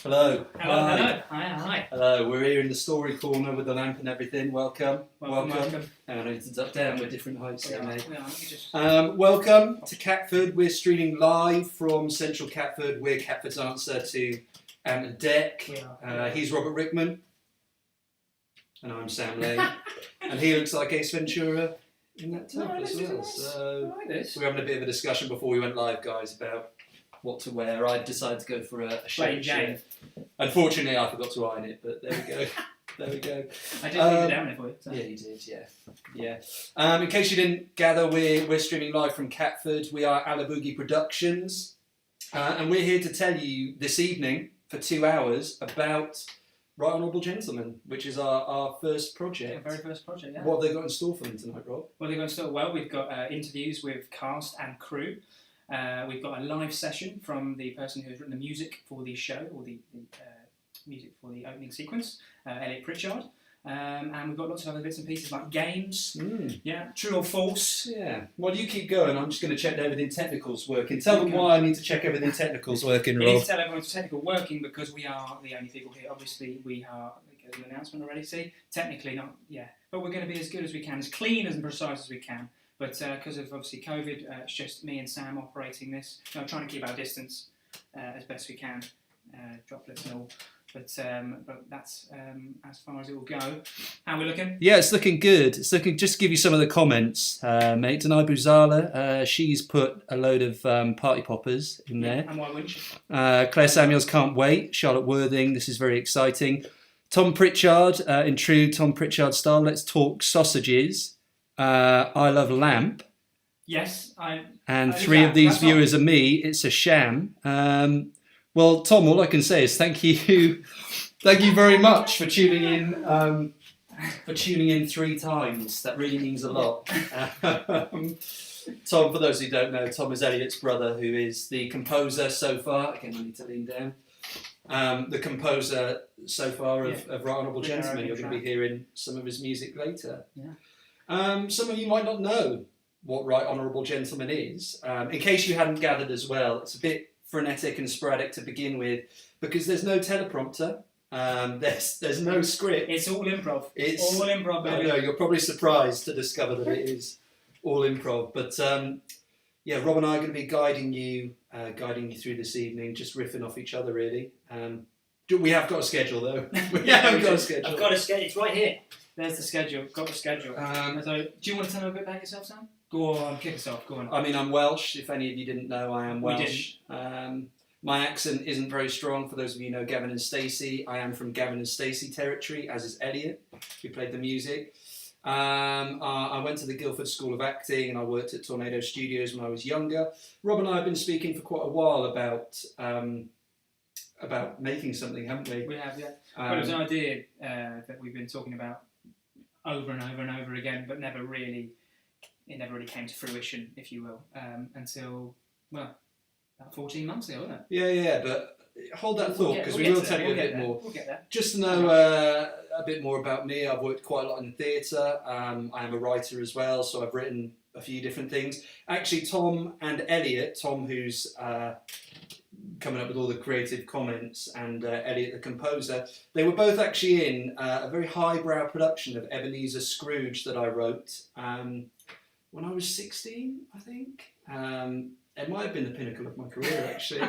Hello. Hello, Hi. hello. Hi. Hello. We're here in the story corner with the lamp and everything. Welcome. Welcome. And it's up down with different heights here, mate. Just... Welcome to Catford. We're streaming live from Central Catford. We're Catford's answer to Ant and Deck. He's Robert Rickman. And I'm Sam Lane. And he looks like Ace Ventura in that top as well. So we're having a bit of a discussion before we went live, guys, about what to wear. I decided to go for a shirt. Unfortunately, I forgot to iron it, but there we go. There we go. I did leave it down there for you. So. Yeah, you did. Yeah. In case you didn't gather, we're streaming live from Catford. We are Alaboogie Productions, and we're here to tell you this evening for 2 hours about Right Honourable Gentlemen, which is our first project. Yeah, very first project. Yeah. What have they got in store for them tonight, Rob? Well, they've got in store. Well, we've got interviews with cast and crew. We've got a live session from the person who has written the music for the show, or the music for the opening sequence, Elliot Pritchard. And we've got lots of other bits and pieces like games, true or false. Yeah. Well, you keep going. I'm just going to check that everything technical's working. Tell them why I need to check everything technical's working, Rob. You need to tell everyone it's technical working because we are the only people here. Obviously, we are. There's an announcement already. See, technically not. Yeah, but we're going to be as good as we can, as clean and precise as we can. But because of obviously COVID, it's just me and Sam operating this. Trying to keep our distance as best we can, droplets and all. But that's as far as it will go. How are we looking? Yeah, it's looking good. It's looking. Just to give you some of the comments, mate. Danai Buzala, she's put a load of party poppers in there. And why wouldn't she? Claire Samuels can't wait. Charlotte Worthing, this is very exciting. Tom Pritchard, in true Tom Pritchard style, let's talk sausages. I love lamp. Yes, and three of these viewers are me. It's a sham. Well, Tom, all I can say is thank you very much for tuning in. For tuning in 3 times, that really means a lot. Tom, for those who don't know, Tom is Elliot's brother, who is the composer so far. Again, I need to lean down. The composer so far of Right Honourable Gentlemen. You're going to be hearing some of his music later. Yeah. Some of you might not know what Right Honourable Gentlemen is. In case you hadn't gathered as well, it's a bit frenetic and sporadic to begin with because there's no teleprompter, there's no script. It's all improv. It's all improv, baby. I know, you're probably surprised to discover that it is all improv. But Rob and I are going to be guiding you through this evening, just riffing off each other really. We have got a schedule though. We haven't got a schedule. I've got a schedule. It's right here. There's the schedule. Got the schedule. So, do you want to tell me a bit about yourself, Sam? Go on, kick us off. Go on. I mean, I'm Welsh. If any of you didn't know, I am Welsh. My accent isn't very strong. For those of you who know Gavin and Stacey, I am from Gavin and Stacey territory, as is Elliot, who played the music. I went to the Guildford School of Acting and I worked at Tornado Studios when I was younger. Rob and I have been speaking for quite a while about making something, haven't we? We have, yeah. Well, it was an idea that we've been talking about over and over and over again, but it never really came to fruition, if you will, until, well, about 14 months ago, wasn't it? Yeah, but hold that thought, because we will tell you a bit more. We'll get there. Just to know a bit more about me, I've worked quite a lot in theatre. I am a writer as well, so I've written a few different things. Actually, Tom and Elliot, Tom who's coming up with all the creative comments, and Elliot the composer, they were both actually in a very highbrow production of Ebenezer Scrooge that I wrote when I was 16, I think. It might have been the pinnacle of my career, actually.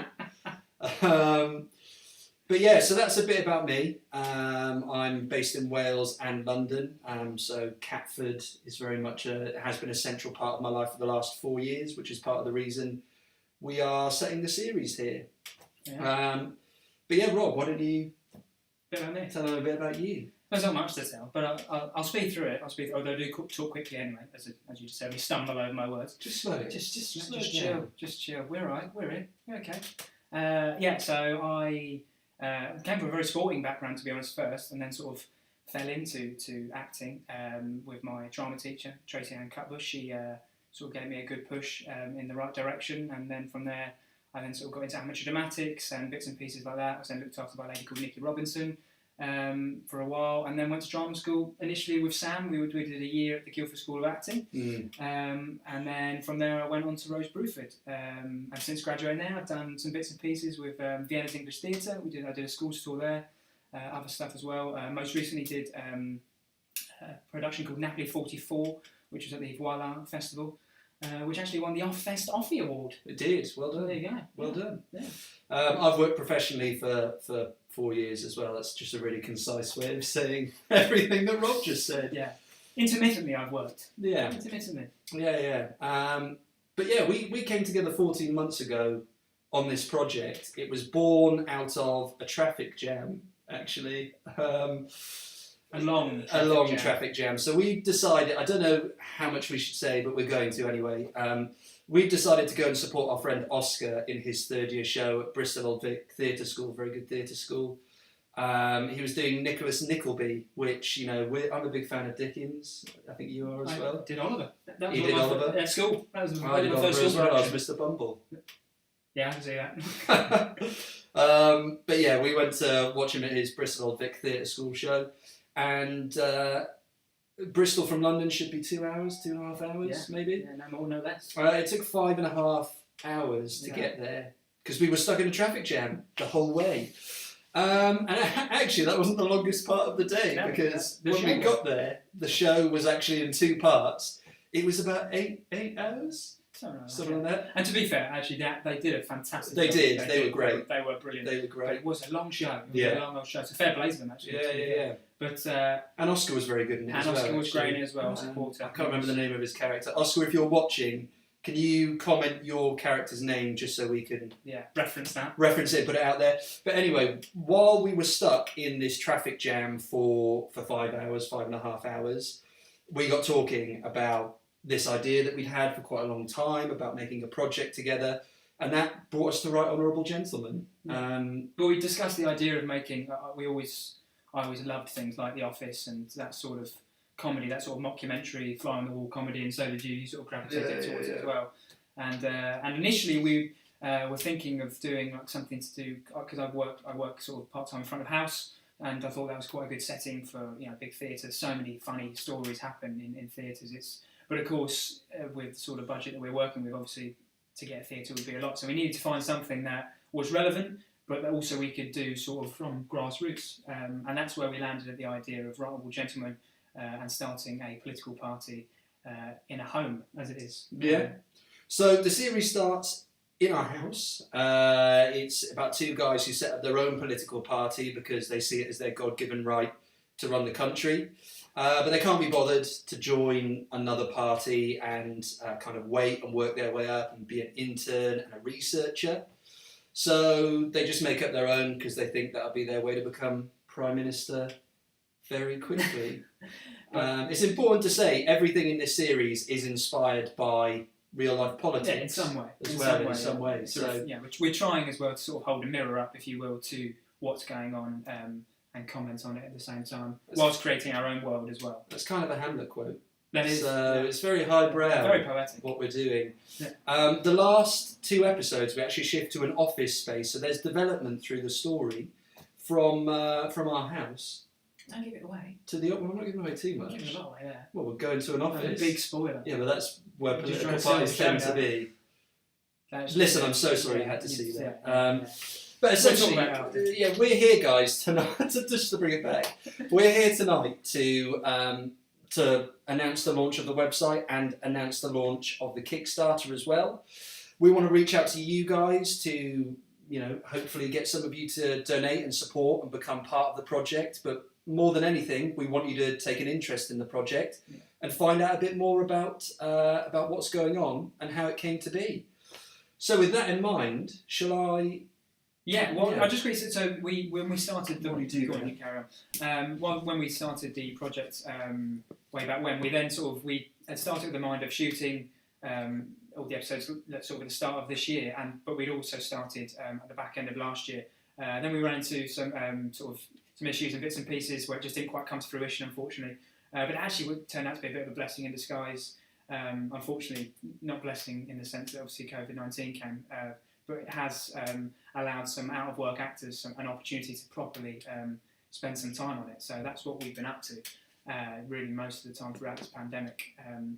But yeah, so that's a bit about me. I'm based in Wales and London, so Catford is very much has been a central part of my life for the last 4 years, which is part of the reason we are setting the series here. Yeah. But yeah, Rob, why don't you tell them a bit about you? There's not much to tell, but I'll speed through it. Although I do talk quickly anyway, as you just said, we stumble over my words. Just slow. Just chill. We're all right. We're in. We're okay. So I came from a very sporting background, to be honest, first, and then sort of fell into acting with my drama teacher, Tracy Ann Cutbush. She sort of gave me a good push in the right direction, and then from there, I then sort of got into amateur dramatics and bits and pieces like that. I was then looked after by a lady called Nikki Robinson. for a while, and then went to drama school. Initially with Sam, we did a year at the Guildford School of Acting, and then from there I went on to Rose Bruford. And since graduating there, I've done some bits and pieces with Vienna's English Theatre. I did a school tour there, other stuff as well. Most recently did a production called Napoli 44, which was at the Voila Festival, which actually won the Off-Fest Offie Award. It did. Well done. There you go. Well done. Yeah. I've worked professionally for 4 years as well. That's just a really concise way of saying everything that Rob just said. Yeah. Intermittently, I've worked. Yeah. Intermittently. Yeah. But yeah, we came together 14 months ago on this project. It was born out of a traffic jam, actually. A long traffic jam. So we decided, I don't know how much we should say, but we're going to anyway. We've decided to go and support our friend Oscar in his third year show at Bristol Old Vic Theatre School, very good theatre school. He was doing Nicholas Nickleby, which, you know, I'm a big fan of Dickens. I think you are as well. I did Oliver. That was You did Oliver? At school. That was I did my Oliver first as school well. I was production. Mr. Bumble. Yeah, I can see that. But yeah, we went to watch him at his Bristol Old Vic Theatre School show. And Bristol from London should be 2 hours, 2.5 hours, maybe. Yeah, no more, no less. It took 5.5 hours to get there because we were stuck in a traffic jam the whole way. And actually, that wasn't the longest part of the day because when we got there, the show was actually in 2 parts. It was about 8 hours. Something like that. And to be fair, actually, they did a fantastic job. They were great. They were brilliant. They were great. But it was a long show. It was a long old show. So fair play to them, actually. Yeah. But and Oscar was very good in it as well. And Oscar was great in it as well. I can't remember the name of his character. Oscar, if you're watching, can you comment your character's name just so we can reference that? Reference it, put it out there. But anyway, while we were stuck in this traffic jam for 5 hours, 5.5 hours, we got talking about this idea that we'd had for quite a long time about making a project together, and that brought us to Right Honourable Gentlemen. But we discussed the idea of making. I always loved things like The Office and that sort of comedy, that sort of mockumentary, fly on the wall comedy, and so did you. You sort of gravitated towards it as well. And initially we were thinking of doing like something to do because I work sort of part time in front of house. And I thought that was quite a good setting for big theatre. So many funny stories happen in theatres. But of course, with the sort of budget that we're working with, obviously, to get a theatre would be a lot. So we needed to find something that was relevant, but that also we could do sort of from grassroots. And that's where we landed at the idea of Right Honourable Gentlemen and starting a political party in a home, as it is. Yeah. So the series starts in our house. It's about 2 guys who set up their own political party because they see it as their God-given right to run the country. But they can't be bothered to join another party and kind of wait and work their way up and be an intern and a researcher. So they just make up their own because they think that'll be their way to become Prime Minister very quickly. It's important to say everything in this series is inspired by real-life politics. Yeah, in some way. In some way. So, we're trying as well to sort of hold a mirror up, if you will, to what's going on and comment on it at the same time, whilst creating our own world as well. That's kind of a Hamlet quote. That is. It's very highbrow. Very poetic. What we're doing. Yeah. The last 2 episodes, we actually shift to an office space, so there's development through the story from our house. Don't give it away. To the we're not giving away too much. Giving a lot away there. Well, we're going to an office. A big spoiler. Yeah, but that's where You're just political trying to parties sell the tend to be. Listen, I'm so sorry you had to see that. But essentially, we're here, guys, tonight. Just to bring it back, we're here tonight to announce the launch of the website and announce the launch of the Kickstarter as well. We want to reach out to you guys to, hopefully get some of you to donate and support and become part of the project. But more than anything, we want you to take an interest in the project and find out a bit more about what's going on and how it came to be. So, with that in mind, shall I? Yeah, well, I just quickly so when we started when we started the project way back when, we then we had started with the mind of shooting all the episodes sort of at the start of this year, but we'd also started at the back end of last year. Then we ran into some issues and bits and pieces where it just didn't quite come to fruition, unfortunately. But it actually turned out to be a bit of a blessing in disguise. Unfortunately, not blessing in the sense that obviously COVID-19 came. But it has allowed some out-of-work actors an opportunity to properly spend some time on it. So that's what we've been up to, really most of the time throughout this pandemic,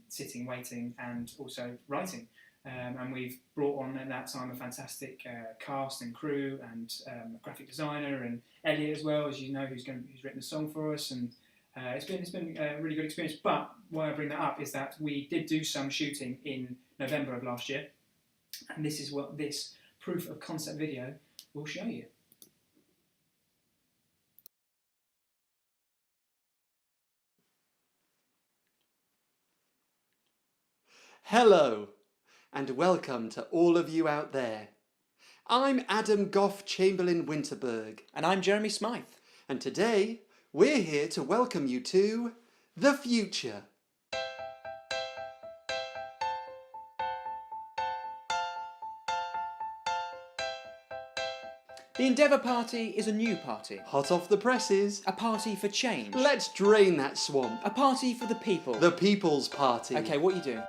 sitting, waiting, and also writing. And we've brought on at that time a fantastic cast and crew, and a graphic designer, and Elliot as well, as you know, who's written a song for us, and it's been a really good experience. But why I bring that up is that we did do some shooting in November of last year, and this is what this proof of concept video will show you. Hello, and welcome to all of you out there. I'm Adam Goff Chamberlain Winterberg. And I'm Jeremy Smythe. And today, we're here to welcome you to the future. The Endeavour Party is a new party. Hot off the presses. A party for change. Let's drain that swamp. A party for the people. The People's Party. Okay, what are you doing?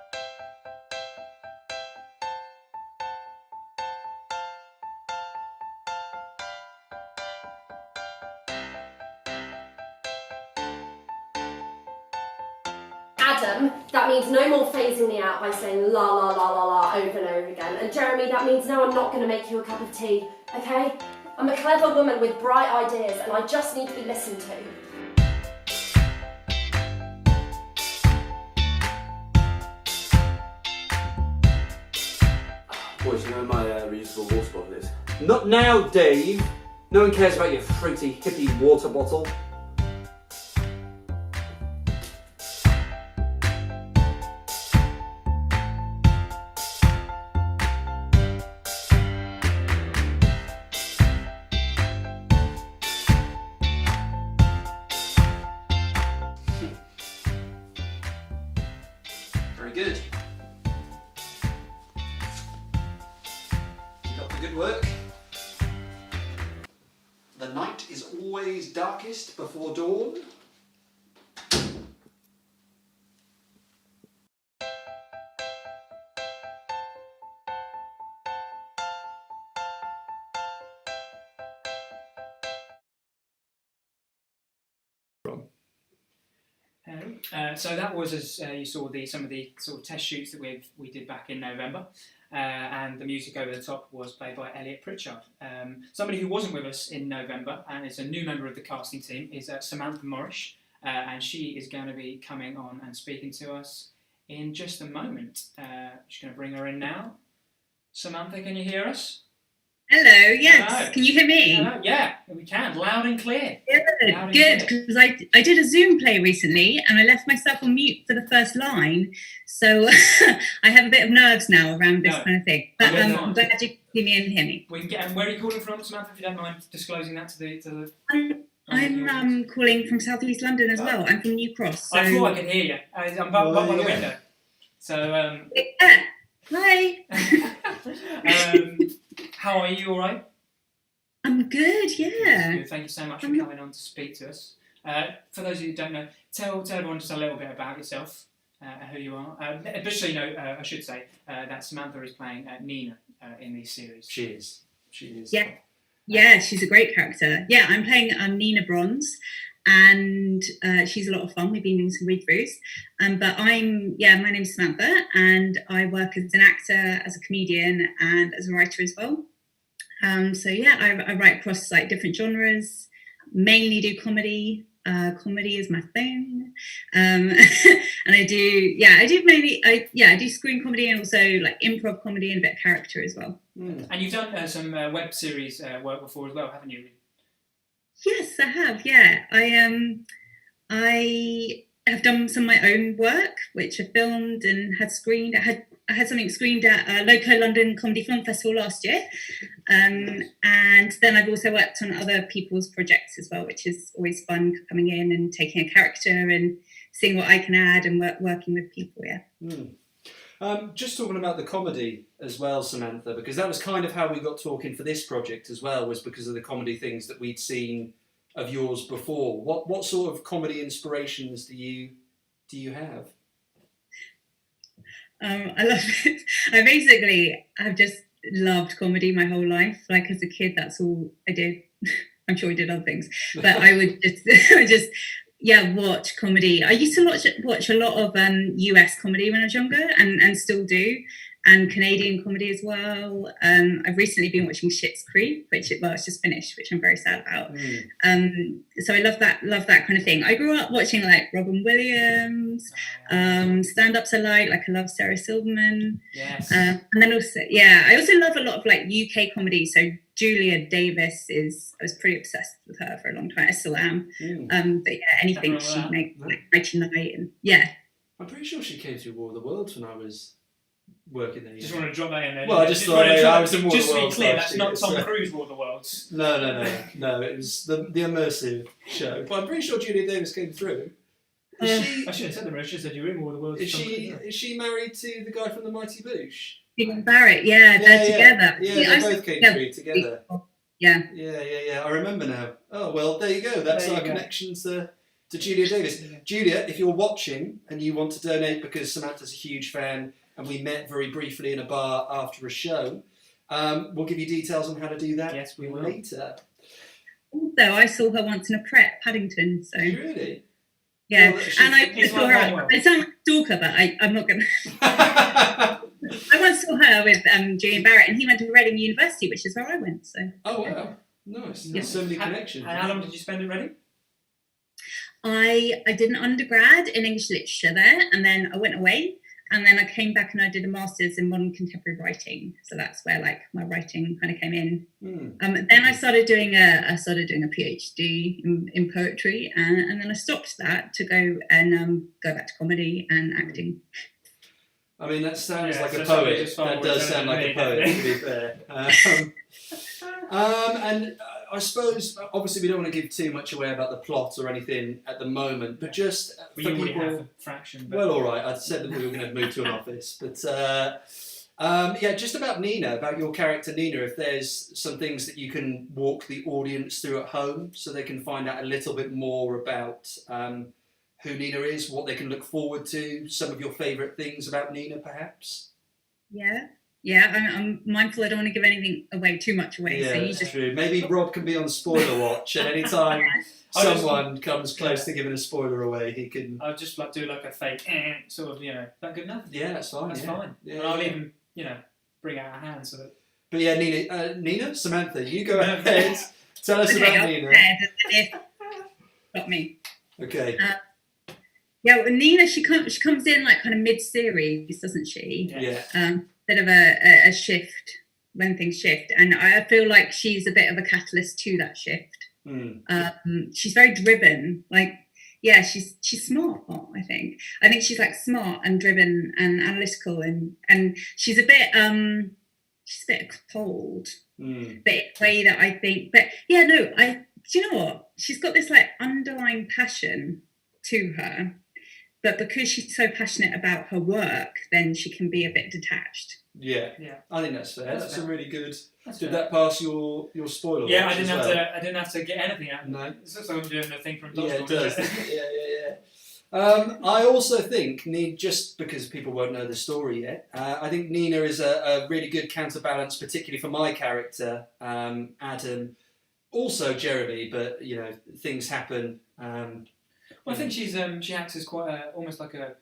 Adam, that means no more phasing me out by saying la la la la la over and over again. And Jeremy, that means no, I'm not going to make you a cup of tea, okay? I'm a clever woman with bright ideas and I just need to be listened to. Boys, you know my reusable water bottle is? Not now, Dave. No one cares about your fruity hippie water bottle. Very good. Keep up the good work. The night is always darkest before dawn. So that was, as you saw, some of the sort of test shoots that we did back in November, and the music over the top was played by Elliot Pritchard. Somebody who wasn't with us in November and is a new member of the casting team is Samantha Morrish, and she is going to be coming on and speaking to us in just a moment. Just going to bring her in now. Samantha, can you hear us? Hello, yes. Hello. Can you hear me? Hello. Yeah, we can, loud and clear. Good, because I did a Zoom play recently and I left myself on mute for the first line, so I have a bit of nerves now around this kind of thing. But I'm glad you can see me and hear me. We can get. And where are you calling from, Samantha? If you don't mind disclosing that to the. I'm calling from South East London as well. I'm from New Cross. So... I thought I could hear you. I'm by the window. So. Yeah. Hi. How are you? All right? I'm good. Yeah. Good. Thank you so much for coming on to speak to us. For those of you who don't know, tell everyone just a little bit about yourself, who you are. Just so you know, I should say that Samantha is playing Nina in these series. She is. Yeah. Yeah, she's a great character. Yeah, I'm playing Nina Bronze, and she's a lot of fun. We've been doing some read-throughs. But my name's Samantha, and I work as an actor, as a comedian, and as a writer as well. I write across like different genres, mainly do comedy. Comedy is my thing. And I do screen comedy and also like improv comedy and a bit of character as well. And you've done some web series work before as well, haven't you? Yes, I have. Yeah, I have done some of my own work, which I filmed and had screened. I had something screened at Loco London Comedy Film Festival last year, and then I've also worked on other people's projects as well, which is always fun, coming in and taking a character and seeing what I can add and working with people. Yeah. Just talking about the comedy as well, Samantha, because that was kind of how we got talking for this project as well, was because of the comedy things that we'd seen of yours before. What sort of comedy inspirations do you have? I love it. I've just loved comedy my whole life. Like as a kid, that's all I did. I'm sure he did other things, but I would just watch comedy. I used to watch a lot of US comedy when I was younger, and still do, and Canadian comedy as well. I've recently been watching Schitt's Creek, which it's just finished, which I'm very sad about. So I love that kind of thing. I grew up watching like Robin Williams, stand-ups I like I love Sarah Silverman. Yes. And then also, I also love a lot of like UK comedy. So Julia Davis I was pretty obsessed with her for a long time. I still am. But yeah, anything she makes, like Nighty Night, and I'm pretty sure she came through War of the Worlds when I was working there. Just want to drop that in there. Well, I just thought I was in War of the Just to be Worlds clear, last that's not year, Tom so- Cruise War of the Worlds. No. It was the immersive show. But I'm pretty sure Julia Davis came through. I should have said the rest. She said you were in War of the Worlds. Is she married to the guy from the Mighty Boosh? Stephen Barrett. They're together. Yeah, they both came through together. Yeah. I remember now. Oh well, there you go. That's our connection to Julia Davis. Julia, if you're watching and you want to donate, because Samantha's a huge fan and we met very briefly in a bar after a show, we'll give you details on how to do that. Yes, we will. Also, Later. I saw her once in a prep, Paddington. So Really? yeah, Well, and I it's saw like her. Honourable. I sound like a stalker, but I'm not going to. I once saw her with Julian Barrett, and he went to Reading University, which is where I went. So Oh wow, nice. There's so many connections. And how long did you spend in Reading? I did an undergrad in English literature there, and then I went away, and then I came back and I did a master's in modern contemporary writing. So that's where like my writing kind of came in. Then I started doing a PhD in poetry, and then I stopped that to go back to comedy and acting. I mean, that sounds like so a somebody poet. just followed That does it, sound like a really, poet, doesn't to be fair. And I suppose, obviously, we don't want to give too much away about the plot or anything at the moment, but just for You already have people. a fraction. But Well, all right. I said that we were going to move to an office, but just about Nina, about your character Nina. If there's some things that you can walk the audience through at home, so they can find out a little bit more about who Nina is, what they can look forward to, some of your favourite things about Nina, perhaps. I'm mindful. I don't want to give anything away too much away. Yeah, so you that's just true. Maybe Rob can be on spoiler watch, and anytime someone comes close to giving a spoiler away, he can. I'll just like do like a fake sort of, is that good enough? Yeah, that's fine. That's yeah. fine. Yeah, And I'll yeah. even, bring out our hands so that. But yeah, Nina, Samantha, you go ahead. Tell us about Nina. Got me. Okay. Yeah, well, Nina, she comes in like kind of mid-series, doesn't she? Yeah. Bit of a shift when things shift, and I feel like she's a bit of a catalyst to that shift. She's very driven. She's smart. I think she's like smart and driven and analytical, and she's a bit cold, but in a way that I think. But yeah, no, do you know what? She's got this like underlying passion to her. But because she's so passionate about her work, then she can be a bit detached. Yeah. Yeah. I think that's fair. That's fair. a really good. That's Did fair. that pass your spoiler? Yeah, watch I didn't as have well? to. I didn't have to get anything out. No. It's just like I'm doing the thing from Yeah, Dodgeball. it does. yeah. I also think, just because people won't know the story yet, I think Nina is a really good counterbalance, particularly for my character, Adam. Also Jeremy, but things happen. Well, I think she acts as quite almost like a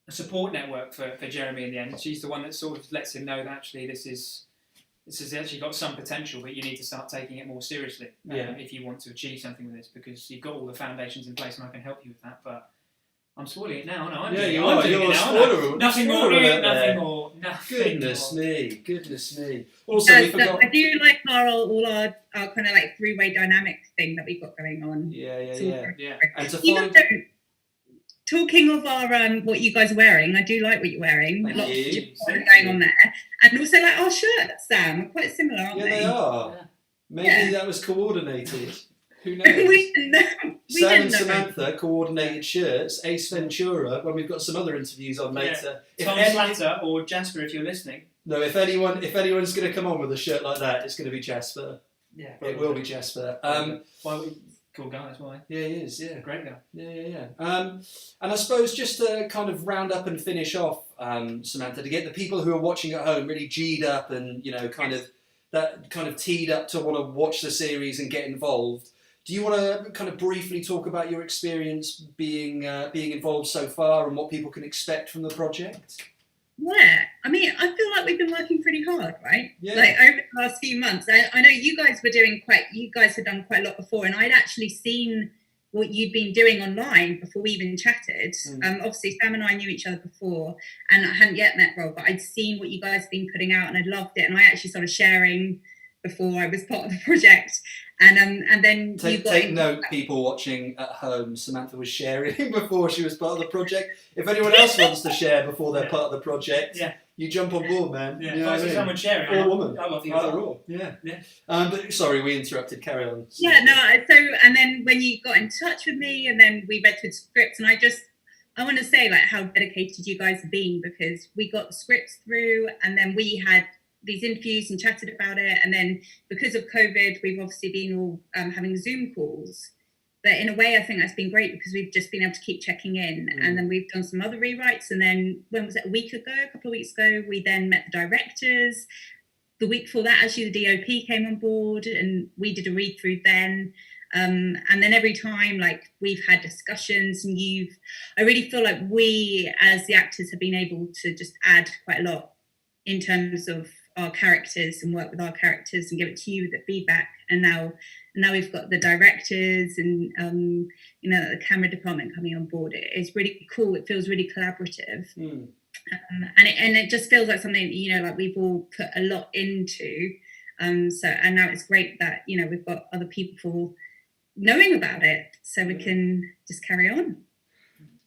support network for Jeremy in the end. She's the one that sort of lets him know that actually this has actually got some potential, but you need to start taking it more seriously if you want to achieve something with this, because you've got all the foundations in place and I can help you with that. But I'm spoiling it now, no? I'm doing it now. You're a spoiler. Nothing more. Goodness me. Also, we forgot. I do like all our kind of like three-way dynamic thing that we've got going on. Yeah. And to Even find. though, talking of our what you guys are wearing, I do like what you're wearing. Thank Lots you. of different going on there, and also like our shirts, Sam, are quite similar, aren't Yeah, they? they are. Yeah. Maybe that was coordinated. Who knows? we didn't know. We Sam didn't and know. Samantha coordinated shirts. Ace Ventura, when we've got some other interviews on later. Tom Slatter or Jasper, if you're listening. No, if anyone's going to come on with a shirt like that, it's going to be Jasper. Yeah, It will be Jasper. Cool guy, that's why. Yeah, he is. Yeah, Great guy. Yeah. And I suppose just to kind of round up and finish off, Samantha, to get the people who are watching at home really G'd up and kind of that kind of teed up to want to watch the series and get involved. Do you want to kind of briefly talk about your experience being involved so far and what people can expect from the project? Yeah, I mean, I feel like we've been working pretty hard, right? Yeah. Like over the last few months. I know you guys had done quite a lot before, and I'd actually seen what you'd been doing online before we even chatted. Obviously, Sam and I knew each other before, and I hadn't yet met Rob, but I'd seen what you guys had been putting out, and I'd loved it. And I actually started sharing before I was part of the project. And then take note, people watching at home. Samantha was sharing before she was part of the project. If anyone else wants to share before they're part of the project, you jump on board, man. Yeah, you know if I see someone sharing, or a woman, I love you. either or. Yeah. But sorry, we interrupted. Carry on. Yeah, no. So and then when you got in touch with me, and then we read through the scripts, and I want to say like how dedicated you guys have been, because we got the scripts through, and then we had these interviews and chatted about it, and then because of COVID we've obviously been all having Zoom calls, but in a way I think that's been great because we've just been able to keep checking in. And then we've done some other rewrites, and then when was it, a couple of weeks ago, we then met the directors. The week before that, actually, the DOP came on board and we did a read through then. And then every time, like, we've had discussions, and I really feel like we as the actors have been able to just add quite a lot in terms of our characters and work with our characters and give it to you, the feedback. And now we've got the directors and the camera department coming on board. It's really cool. It feels really collaborative. And it just feels like something like we've all put a lot into. And now it's great that we've got other people knowing about it, so we can just carry on.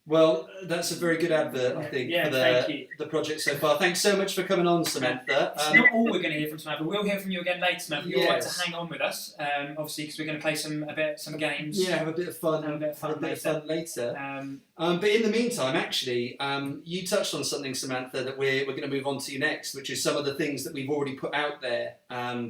Well, that's a very good advert, I think, for the project so far. Thanks so much for coming on, Samantha. It's not all we're going to hear from Samantha. We'll hear from you again later, Samantha. You're right to hang on with us, obviously, because we're going to play some games. Yeah, have a bit of fun. Later. But in the meantime, actually, you touched on something, Samantha, that we're going to move on to next, which is some of the things that we've already put out there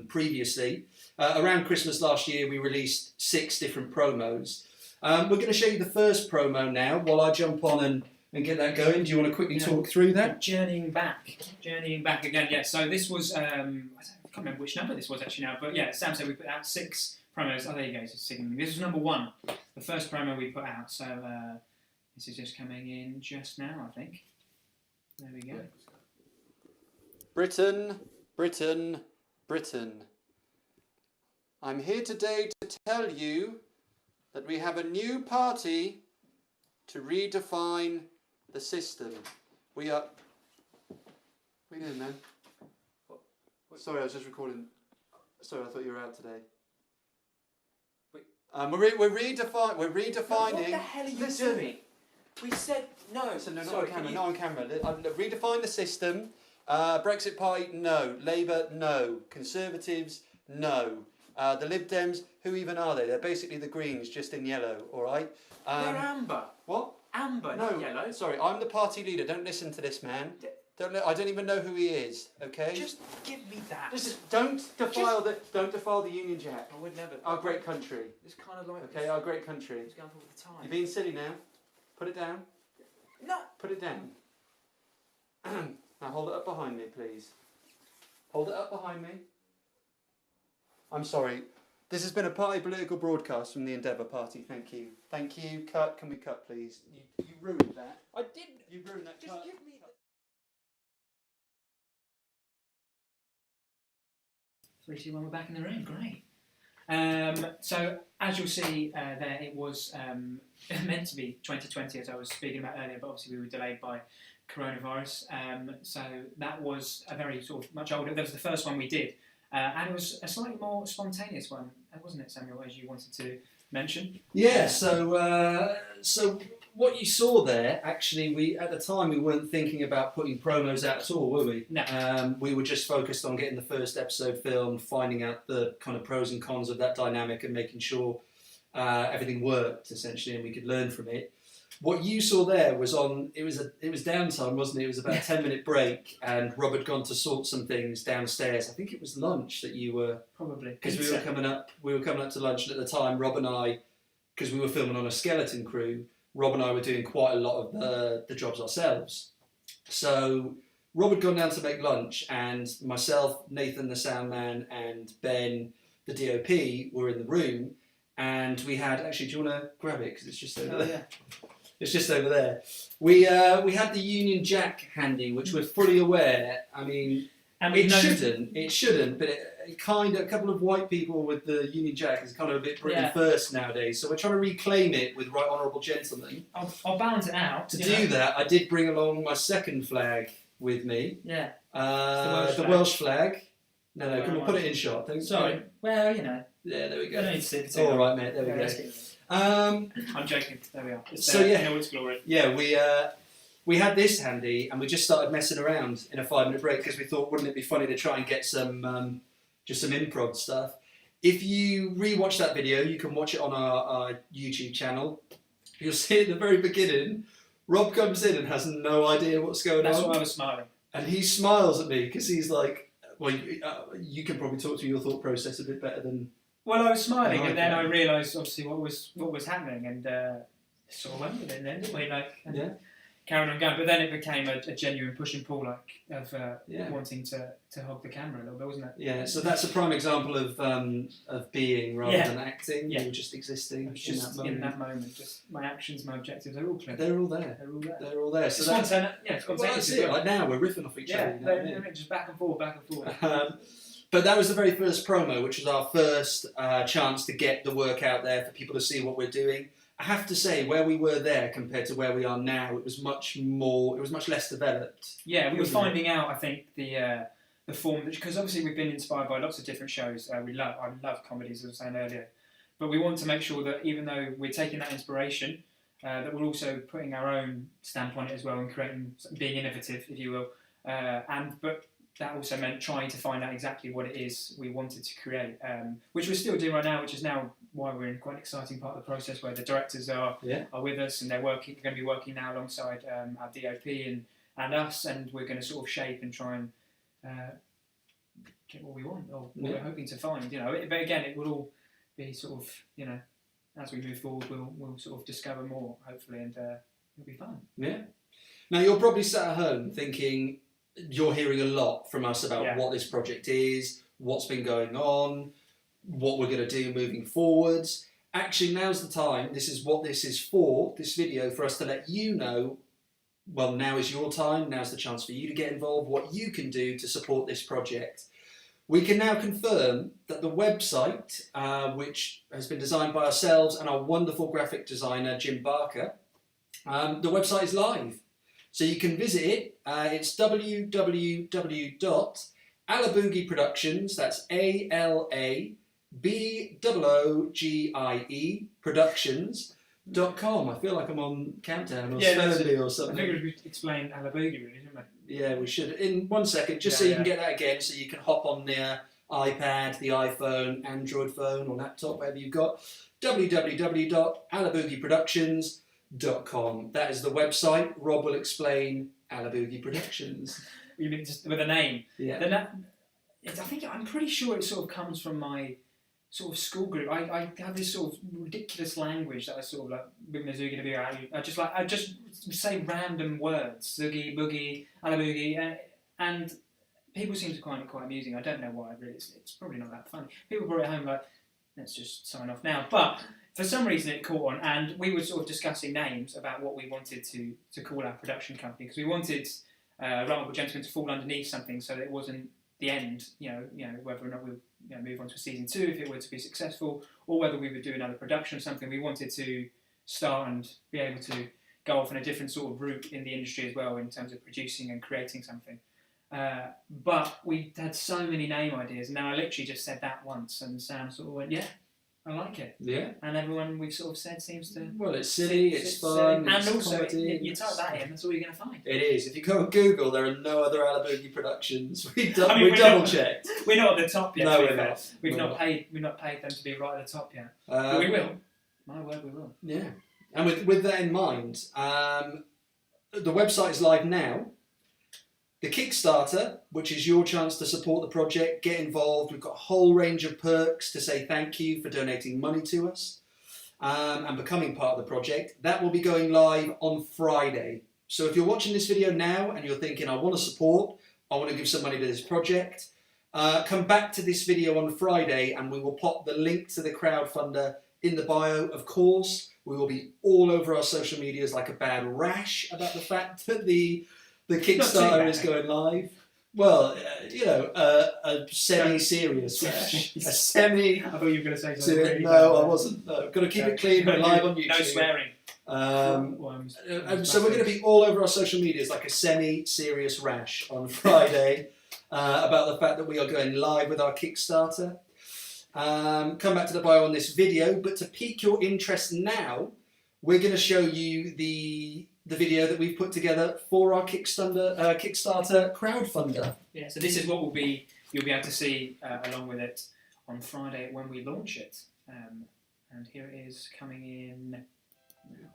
previously. Around Christmas last year, we released 6 different promos. We're going to show you the first promo now while I jump on and get that going. Do you want to quickly talk through that? Journeying back again. Yeah, so this was, I can't remember which number this was actually now, but yeah, Sam said we put out 6 promos. Oh, there you go, it's signaling. This was number 1, the first promo we put out. So this is just coming in just now, I think. There we go. Britain, Britain, Britain. I'm here today to tell you that we have a new party to redefine the system. We are... What are you doing, man? Sorry, I was just recording. Sorry, I thought you were out today. We're redefining... What the hell are you doing? We said no. So no, not on camera. Redefine the system. Brexit Party, no. Labour, no. Conservatives, no. The Lib Dems, who even are they? They're basically the Greens, just in yellow, all right? They're amber. What? Amber, no, not yellow. Sorry, I'm the party leader. Don't listen to this man. I don't even know who he is, okay? Just give me that. Don't defile the Union Jack. I would never. Our great country. It's kind of like... Okay, our great country. It's going all the time. You're being silly now. Put it down. No. Put it down. Now hold it up behind me, please. Hold it up behind me. I'm sorry. This has been a party political broadcast from the Endeavour Party. Thank you. Thank you. Cut. Can we cut, please? You ruined that. I didn't. You ruined that. Just cut. give me... 3, 2, 1, we're back in the room. Great. So as you'll see there, it was meant to be 2020, as I was speaking about earlier, but obviously we were delayed by coronavirus. So that was a very sort of much older. That was the first one we did, and it was a slightly more spontaneous one, wasn't it, Samuel? As you wanted to mention. Yeah. So what you saw there, actually, at the time we weren't thinking about putting promos out at all, were we? No. We were just focused on getting the first episode filmed, finding out the kind of pros and cons of that dynamic, and making sure everything worked essentially, and we could learn from it. What you saw there was it was downtime, wasn't it? It was about a 10-minute break, and Rob had gone to sort some things downstairs. I think it was lunch that you were Probably because we were coming up to lunch, and at the time Rob and I, because we were filming on a skeleton crew, Rob and I were doing quite a lot of the jobs ourselves. So Rob had gone down to make lunch, and myself, Nathan the sound man, and Ben the DOP were in the room, and we had, actually, do you want to grab it, because it's just over there. Yeah. It's just over there. We had the Union Jack handy, which we're fully aware. I mean, And it shouldn't, but it kind of, a couple of white people with the Union Jack is kind of a bit Britain first nowadays. So we're trying to reclaim it with right honourable gentlemen. I'll balance it out. To do that, I did bring along my second flag with me. Yeah. The Welsh flag. No, come on, put it in shot. Sorry. Well, Yeah, there we go. I don't need to see it. All right, mate. There we go. I'm joking. There we are. It's So, yeah. in all its glory. Yeah, we had this handy, and we just started messing around in a 5-minute break because we thought, wouldn't it be funny to try and get some just some improv stuff. If you rewatch that video, you can watch it on our YouTube channel. You'll see at the very beginning, Rob comes in and has no idea what's going on. That's why I was smiling. And he smiles at me because he's like, well, you can probably talk through your thought process a bit better than... Well, I was smiling, Oh, and then okay. I realised obviously what was happening, and sort of went with it then, didn't we? Yeah. Carried on going, but then it became a genuine push and pull, of Yeah. wanting to hog the camera a little bit, wasn't it? Yeah, so that's a prime example of being rather Yeah. than acting. Yeah. You were just existing It was just in that moment. just my actions, my objectives, they're all clear. They're all there. They're all there. They're all there. So It's that's, spontaneous, well, that's it. Like now, we're riffing off each Yeah, other. You know what I mean? just back and forth. But that was the very first promo, which was our first chance to get the work out there for people to see what we're doing. I have to say, where we were there compared to where we are now, it was much less developed. Yeah, we were Wasn't it? finding out, I think, the form, because obviously we've been inspired by lots of different shows. I love comedies, as I was saying earlier, but we want to make sure that even though we're taking that inspiration, that we're also putting our own stamp on it as well and being innovative, if you will. But that also meant trying to find out exactly what it is we wanted to create, which we're still doing right now, which is now why we're in quite an exciting part of the process where the directors are with us, and they're going to be working now alongside our DOP and us, and we're going to sort of shape and try and get what we want, or what we're hoping to find. But again, it will all be sort of, as we move forward, we'll sort of discover more, hopefully, and it'll be fun. Yeah. Now, you're probably sat at home thinking, you're hearing a lot from us about what this project is, what's been going on, what we're going to do moving forwards. Actually, now's the time. This is what this is for, this video, for us to let you know, well, now is your time. Now's the chance for you to get involved, what you can do to support this project. We can now confirm that the website, which has been designed by ourselves and our wonderful graphic designer, Jim Barker, the website is live. So you can visit it. It's www.alaboogie that's ALABOOGIE productions.com. I feel like I'm on Countdown or Slowly or something. I think we should explain Alaboogie, really, shouldn't we? Yeah, we should. In 1 second, just so you can get that again, so you can hop on the iPad, the iPhone, Android phone or laptop, whatever you've got. www.alaboogie.com. That is the website. Rob will explain Alaboogie Productions. You mean just with a name? Yeah. I'm pretty sure it sort of comes from my sort of school group. I have this sort of ridiculous language that I sort of like, I just say random words, zoogie, boogie, alaboogie, and people seem to find it quite amusing. I don't know why, really. It's probably not that funny. People probably at home like, let's just sign off now. But for some reason it caught on, and we were sort of discussing names about what we wanted to call our production company, because we wanted Right Honourable Gentlemen to fall underneath something so that it wasn't the end, whether or not we'll move on to a season 2 if it were to be successful, or whether we would do another production or something. We wanted to start and be able to go off on a different sort of route in the industry as well in terms of producing and creating something. But we had so many name ideas, and then I literally just said that once, and Sam sort of went, yeah, I like it. Yeah. And everyone we've sort of said seems to... Well, it's silly, it's fun, and it's also, comedy. you type that in, that's all you're going to find. It is. If you go on Google, there are no other Alaboogie Productions. We I mean, double checked. We're not at the top yet. No, to be we're fair. not. We've We're not paid them to be right at the top yet. But But we will. My word, we will. Yeah. And with that in mind, the website is live now. The Kickstarter, which is your chance to support the project, get involved. We've got a whole range of perks to say thank you for donating money to us and becoming part of the project. That will be going live on Friday. So if you're watching this video now and you're thinking, I want to support, I want to give some money to this project, come back to this video on Friday and we will pop the link to the crowdfunder in the bio. Of course, we will be all over our social medias like a bad rash about the fact that the Kickstarter is going live. Well, a semi-serious rash. A semi... I thought you were going to say something. Really No, I wasn't. No. Got to keep it clean. We're live on YouTube. No swearing. So we're going to be all over our social medias like a semi-serious rash on Friday about the fact that we are going live with our Kickstarter. Come back to the bio on this video, but to pique your interest now, we're going to show you the video that we've put together for our Kickstarter crowdfunder. Yeah, so this is what you'll be able to see along with it on Friday when we launch it. And here it is coming in now.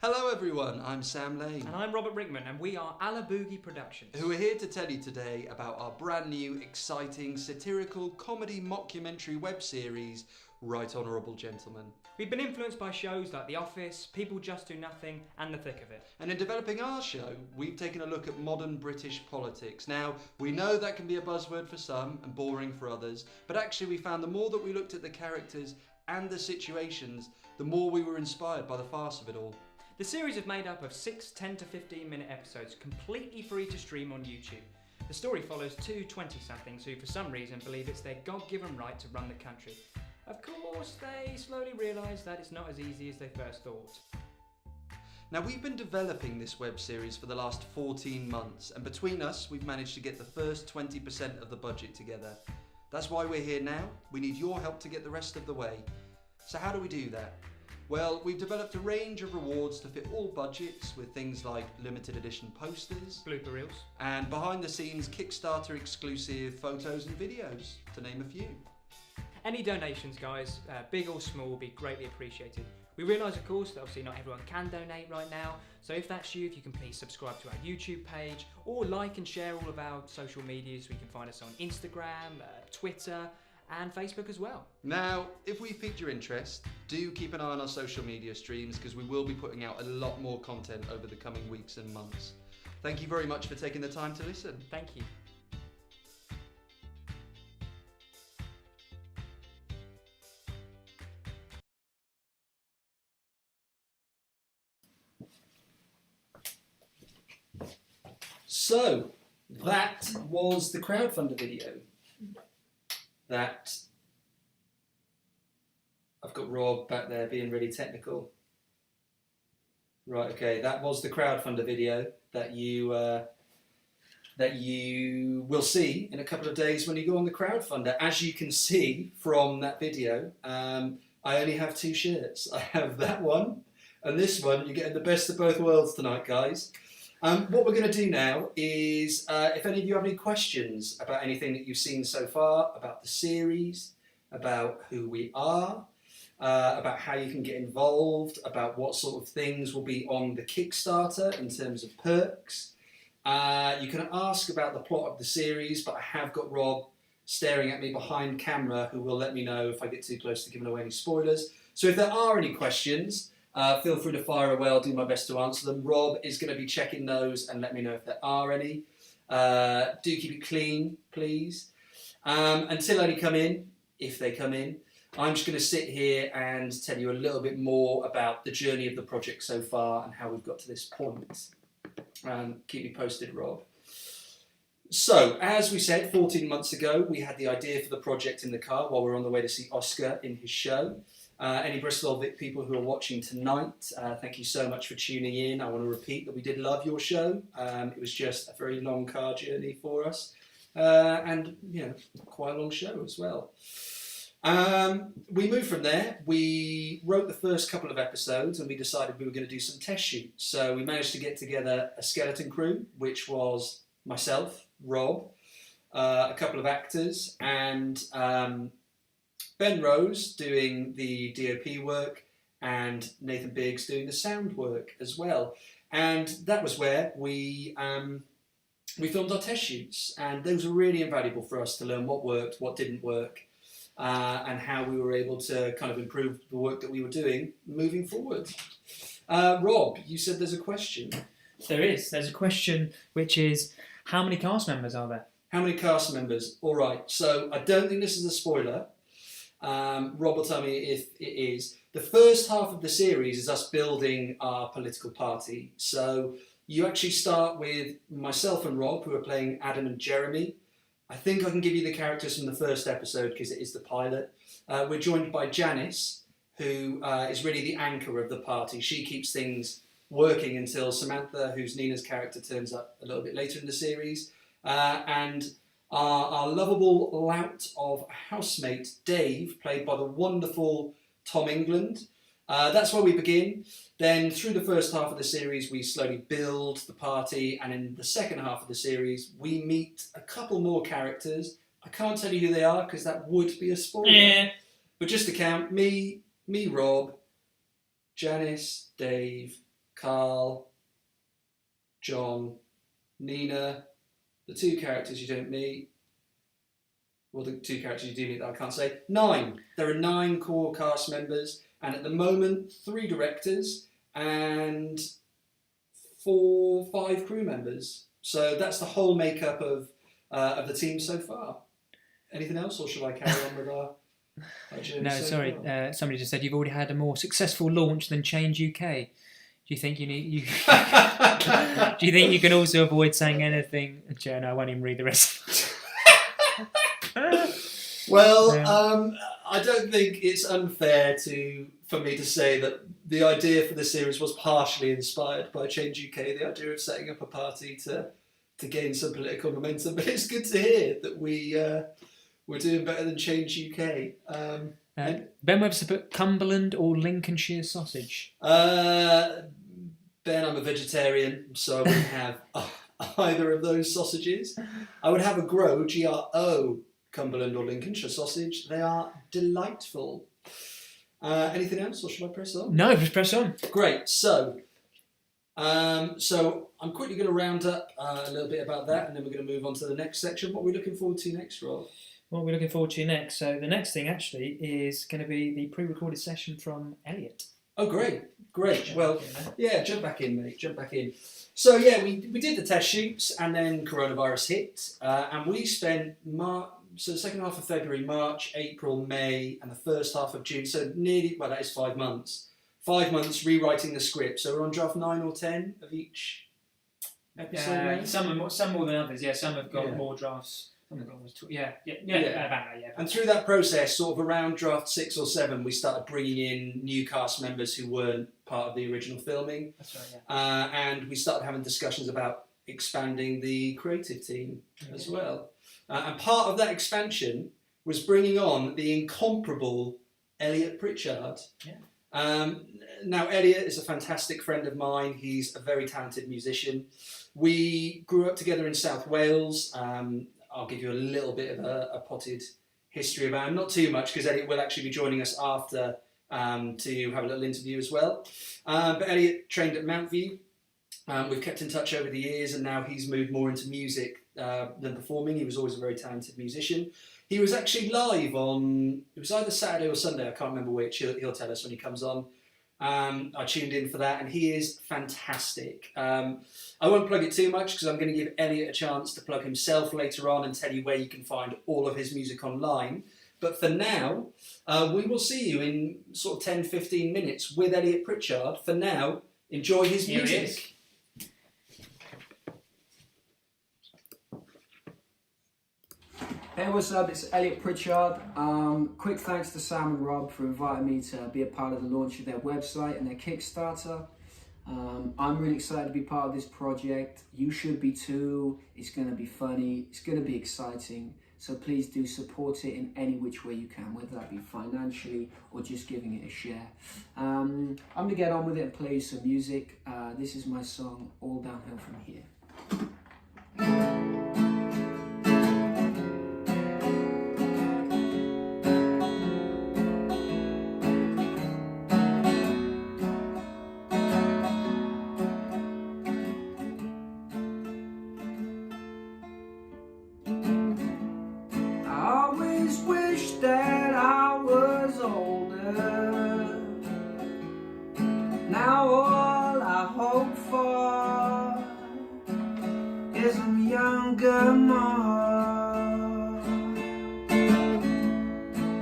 Hello everyone, I'm Sam Lane. And I'm Robert Rickman, and we are Alaboogie Productions. Who are here to tell you today about our brand new, exciting, satirical comedy mockumentary web series, Right Honourable Gentlemen. We've been influenced by shows like The Office, People Just Do Nothing, and The Thick of It. And in developing our show, we've taken a look at modern British politics. Now, we know that can be a buzzword for some and boring for others, but actually we found the more that we looked at the characters and the situations, the more we were inspired by the farce of it all. The series is made up of 6 10 to 15 minute episodes, completely free to stream on YouTube. The story follows two 20-somethings who for some reason believe it's their God-given right to run the country. Of course, they slowly realise that it's not as easy as they first thought. Now, we've been developing this web series for the last 14 months, and between us, we've managed to get the first 20% of the budget together. That's why we're here now. We need your help to get the rest of the way. So how do we do that? Well, we've developed a range of rewards to fit all budgets with things like limited edition posters, Blooper reels. and behind the scenes Kickstarter exclusive photos and videos, to name a few. Any donations, guys, big or small, will be greatly appreciated. We realise, of course, that obviously not everyone can donate right now, so if that's you, if you can please subscribe to our YouTube page, or like and share all of our social medias. We can find us on Instagram, Twitter, and Facebook as well. Now, if we piqued your interest, do keep an eye on our social media streams because we will be putting out a lot more content over the coming weeks and months. Thank you very much for taking the time to listen. Thank you. So, that was the crowdfunder video. That I've got Rob back there being really technical. Right, okay, that was the crowdfunder video that you will see in a couple of days when you go on the crowdfunder. As you can see from that video, I only have two shirts. I have that one and this one. You're getting the best of both worlds tonight, guys. What we're going to do now is, if any of you have any questions about anything that you've seen so far, about the series, about who we are, about how you can get involved, about what sort of things will be on the Kickstarter in terms of perks, you can ask about the plot of the series, but I have got Rob staring at me behind camera who will let me know if I get too close to giving away any spoilers. So if there are any questions, feel free to fire away. I'll do my best to answer them. Rob is going to be checking those and let me know if there are any. Do keep it clean, please. Until any come in, if they come in, I'm just going to sit here and tell you a little bit more about the journey of the project so far and how we've got to this point. Keep me posted, Rob. So, as we said 14 months ago, we had the idea for the project in the car while we were on the way to see Oscar in his show. Any Bristol Vic people who are watching tonight, thank you so much for tuning in. I want to repeat that we did love your show. It was just a very long car journey for us, and quite a long show as well. We moved from there. We wrote the first couple of episodes and we decided we were going to do some test shoots. So we managed to get together a skeleton crew, which was myself, Rob, a couple of actors, and Ben Rose doing the DOP work and Nathan Biggs doing the sound work as well. And that was where we filmed our test shoots, and those were really invaluable for us to learn what worked, what didn't work. and how we were able to kind of improve the work that we were doing moving forward. Rob, you said there's a question. There's a question which is, how many cast members are there? How many cast members? All right, so I don't think this is a spoiler. Rob will tell me if it is. The first half of the series is us building our political party. So you actually start with myself and Rob, who are playing Adam and Jeremy. I think I can give you the characters from the first episode because it is the pilot. We're joined by Janice, who is really the anchor of the party. She keeps things working until Samantha, who's Nina's character, turns up a little bit later in the series. And our lovable lout of housemate, Dave, played by the wonderful Tom England. That's where we begin. Then through the first half of the series, we slowly build the party. And in the second half of the series, we meet a couple more characters. I can't tell you who they are because that would be a spoiler. Yeah. But just to count, me, Rob, Janice, Dave, Carl, John, Nina, the two characters you don't meet, well, the two characters you do meet that I can't say, 9. There are 9 core cast members, and at the moment, 3 directors and 5 crew members. So that's the whole makeup of the team so far. Anything else, or should I carry on with our journey? No, sorry. Somebody just said you've already had a more successful launch than Change UK. Do you think you do you think you can also avoid saying anything? Joe, no, I won't even read the rest. Well, I don't think it's unfair for me to say that the idea for the series was partially inspired by Change UK, the idea of setting up a party to gain some political momentum. But it's good to hear that we're doing better than Change UK. Ben Webster put Cumberland or Lincolnshire sausage. Ben, I'm a vegetarian, so I wouldn't have either of those sausages. I would have a GRO, Cumberland or Lincolnshire sausage. They are delightful. Anything else, or should I press on? No, just press on. Great. So I'm quickly going to round up a little bit about that, and then we're going to move on to the next section. What are we looking forward to next, Rob? What we're looking forward to next. So the next thing actually is going to be the pre-recorded session from Elliot. Oh, great. Well, yeah, jump back in, mate. Jump back in. So yeah, we did the test shoots, and then coronavirus hit, and we spent the second half of February, March, April, May, and the first half of June. So that is 5 months. 5 months rewriting the script. So we're on draft 9 or 10 of each episode. Right? Some more than others. Yeah, some have got more drafts. About that. And through that process, sort of around draft 6 or 7, we started bringing in new cast members who weren't part of the original filming. That's right. Yeah. And we started having discussions about expanding the creative team as well. And part of that expansion was bringing on the incomparable Elliot Pritchard. Yeah. Now, Elliot is a fantastic friend of mine. He's a very talented musician. We grew up together in South Wales. I'll give you a little bit of a potted history about him. Not too much, because Elliot will actually be joining us after to have a little interview as well. But Elliot trained at Mountview. We've kept in touch over the years, and now he's moved more into music than performing. He was always a very talented musician. He was actually live on, it was either Saturday or Sunday, I can't remember which. He'll tell us when he comes on. I tuned in for that, and he is fantastic. I won't plug it too much because I'm going to give Elliot a chance to plug himself later on and tell you where you can find all of his music online. But for now, we will see you in sort of 10-15 minutes with Elliot Pritchard. For now, enjoy his music. Hey, what's up? It's Elliot Pritchard. Quick thanks to Sam and Rob for inviting me to be a part of the launch of their website and their Kickstarter. I'm really excited to be part of this project. You should be too. It's going to be funny. It's going to be exciting. So please do support it in any which way you can, whether that be financially or just giving it a share. I'm going to get on with it and play you some music. This is my song, All Downhill From Here. I always wish that as I'm younger more.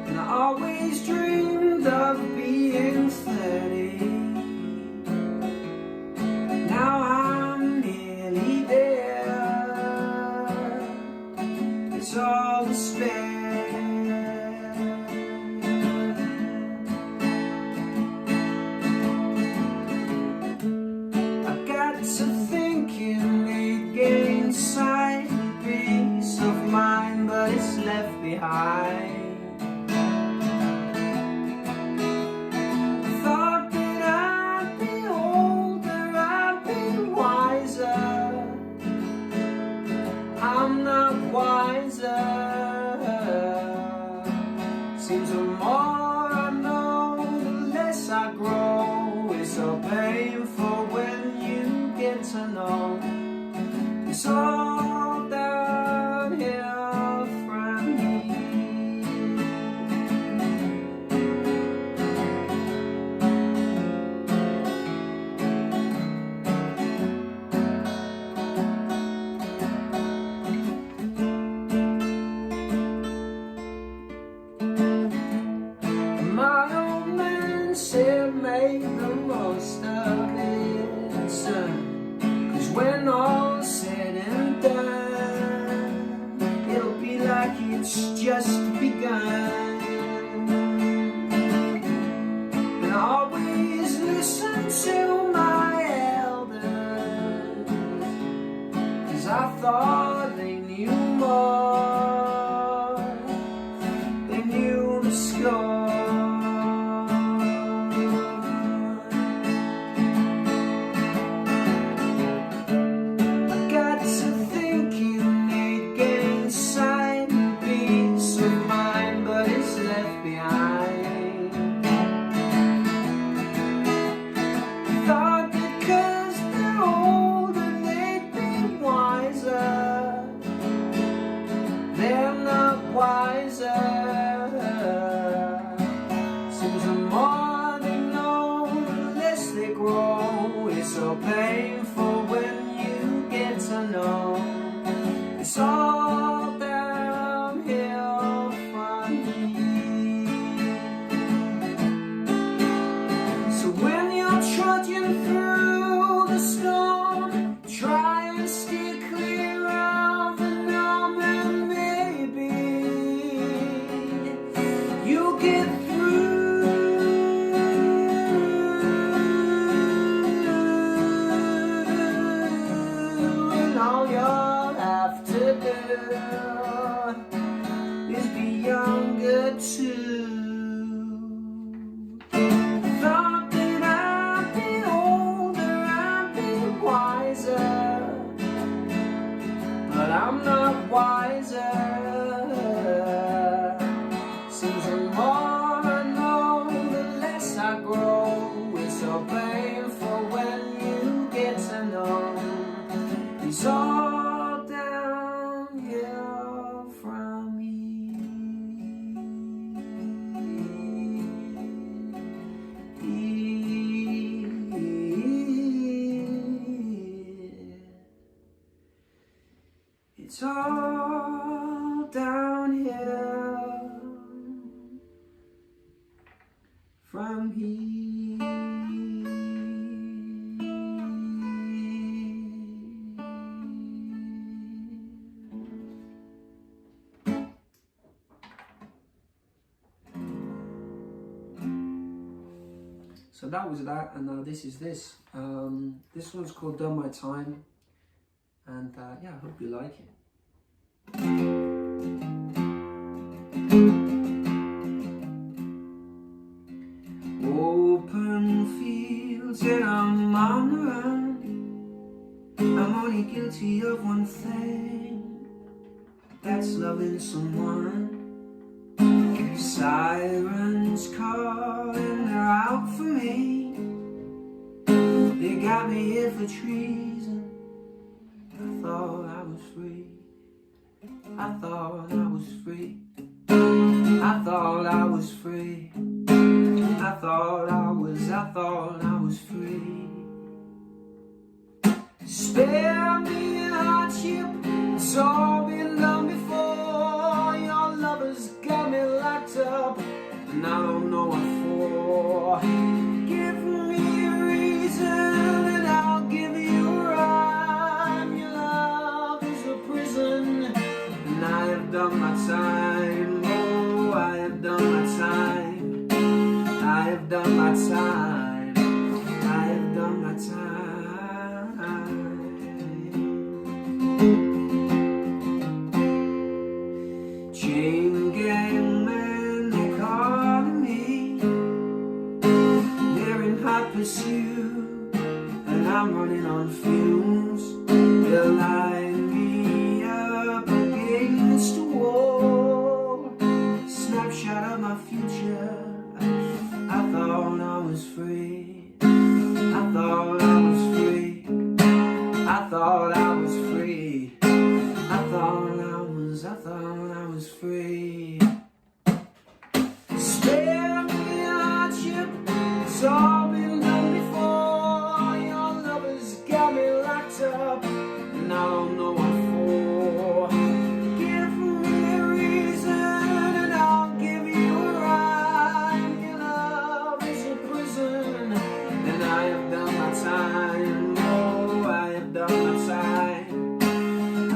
And I always dreamed of being 30. Now I'm nearly there. It's all despair. I got to thinking it gained sight and peace of mind, but it's left behind. Thought that I'd be older, I'd be wiser. I'm not wiser. Seems the more I know, the less I grow. It's so painful when you get to know. It's all downhill from me. My old man said make the most of it, son. 'Cause when all's said and done, it'll be like it's just begun. And I always listen to my elders, 'cause I thought they knew more. They knew the score. So painful when you get to know. It's all downhill from here. So when you're trudging through the storm, try and steer clear of the norm, and maybe you'll get through. All you'll have to do is be younger too. Thought that I'd be older, I'd be wiser, but I'm not wiser. Seems the more I know, the less I grow. It's so painful when you get to know. It's all downhill from me. It's all downhill from here. So that was that, and this is this. This one's called Done My Time, and yeah, I hope you like it. Open fields and I'm on the run. I'm only guilty of one thing, that's loving someone. Sirens calling, they're out for me. They got me here for treason. I thought I was free. I thought I was free. I thought I was free. I thought I was free. Spare me a heart you done my time. Oh, I have done my time. I have done my time. I have done my time. Chain gang men, they calling me. They're in hot pursuit, and I'm running on fumes. They'll line me up against a wall. Snapshot of my future. I thought I was free. I thought I was free. I thought I was free. I thought I was free. Spare me a hardship. It's all been done before. Your lovers got me locked up, and I don't know what for. Give me a reason, and I'll give you a rhyme. Your love is a prison, and I have done my time. Oh, I have done my time.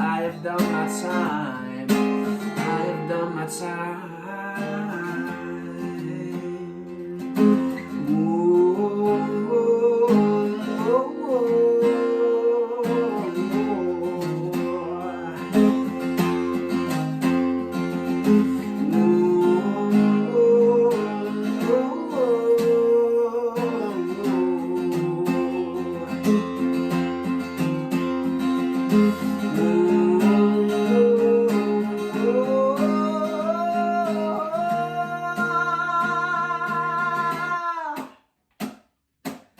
I have done my time. I have done my time.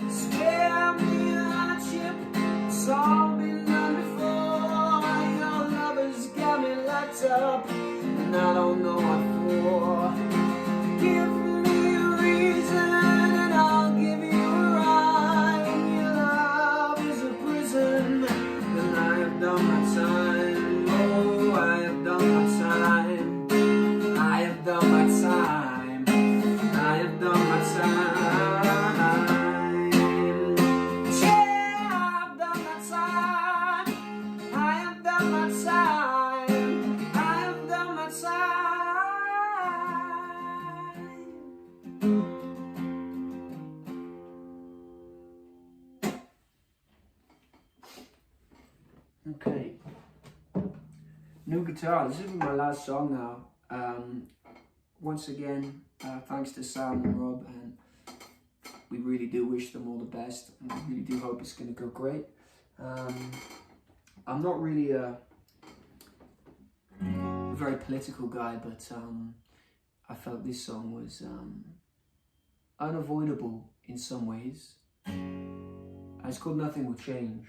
Spare me a hardship, it's all been done before. Your lovers got me locked up, and I don't know what for. Give me a reason, and I'll give you a rhyme. Your love is a prison, and I have done my time. Oh, I have done my time. I have done my time. I have done my time. Okay. New guitar. This is my last song now. Once again, thanks to Sam and Rob, and we really do wish them all the best, and we really do hope it's going to go great. I'm not really a very political guy, but I felt this song was unavoidable in some ways. And it's called Nothing Will Change.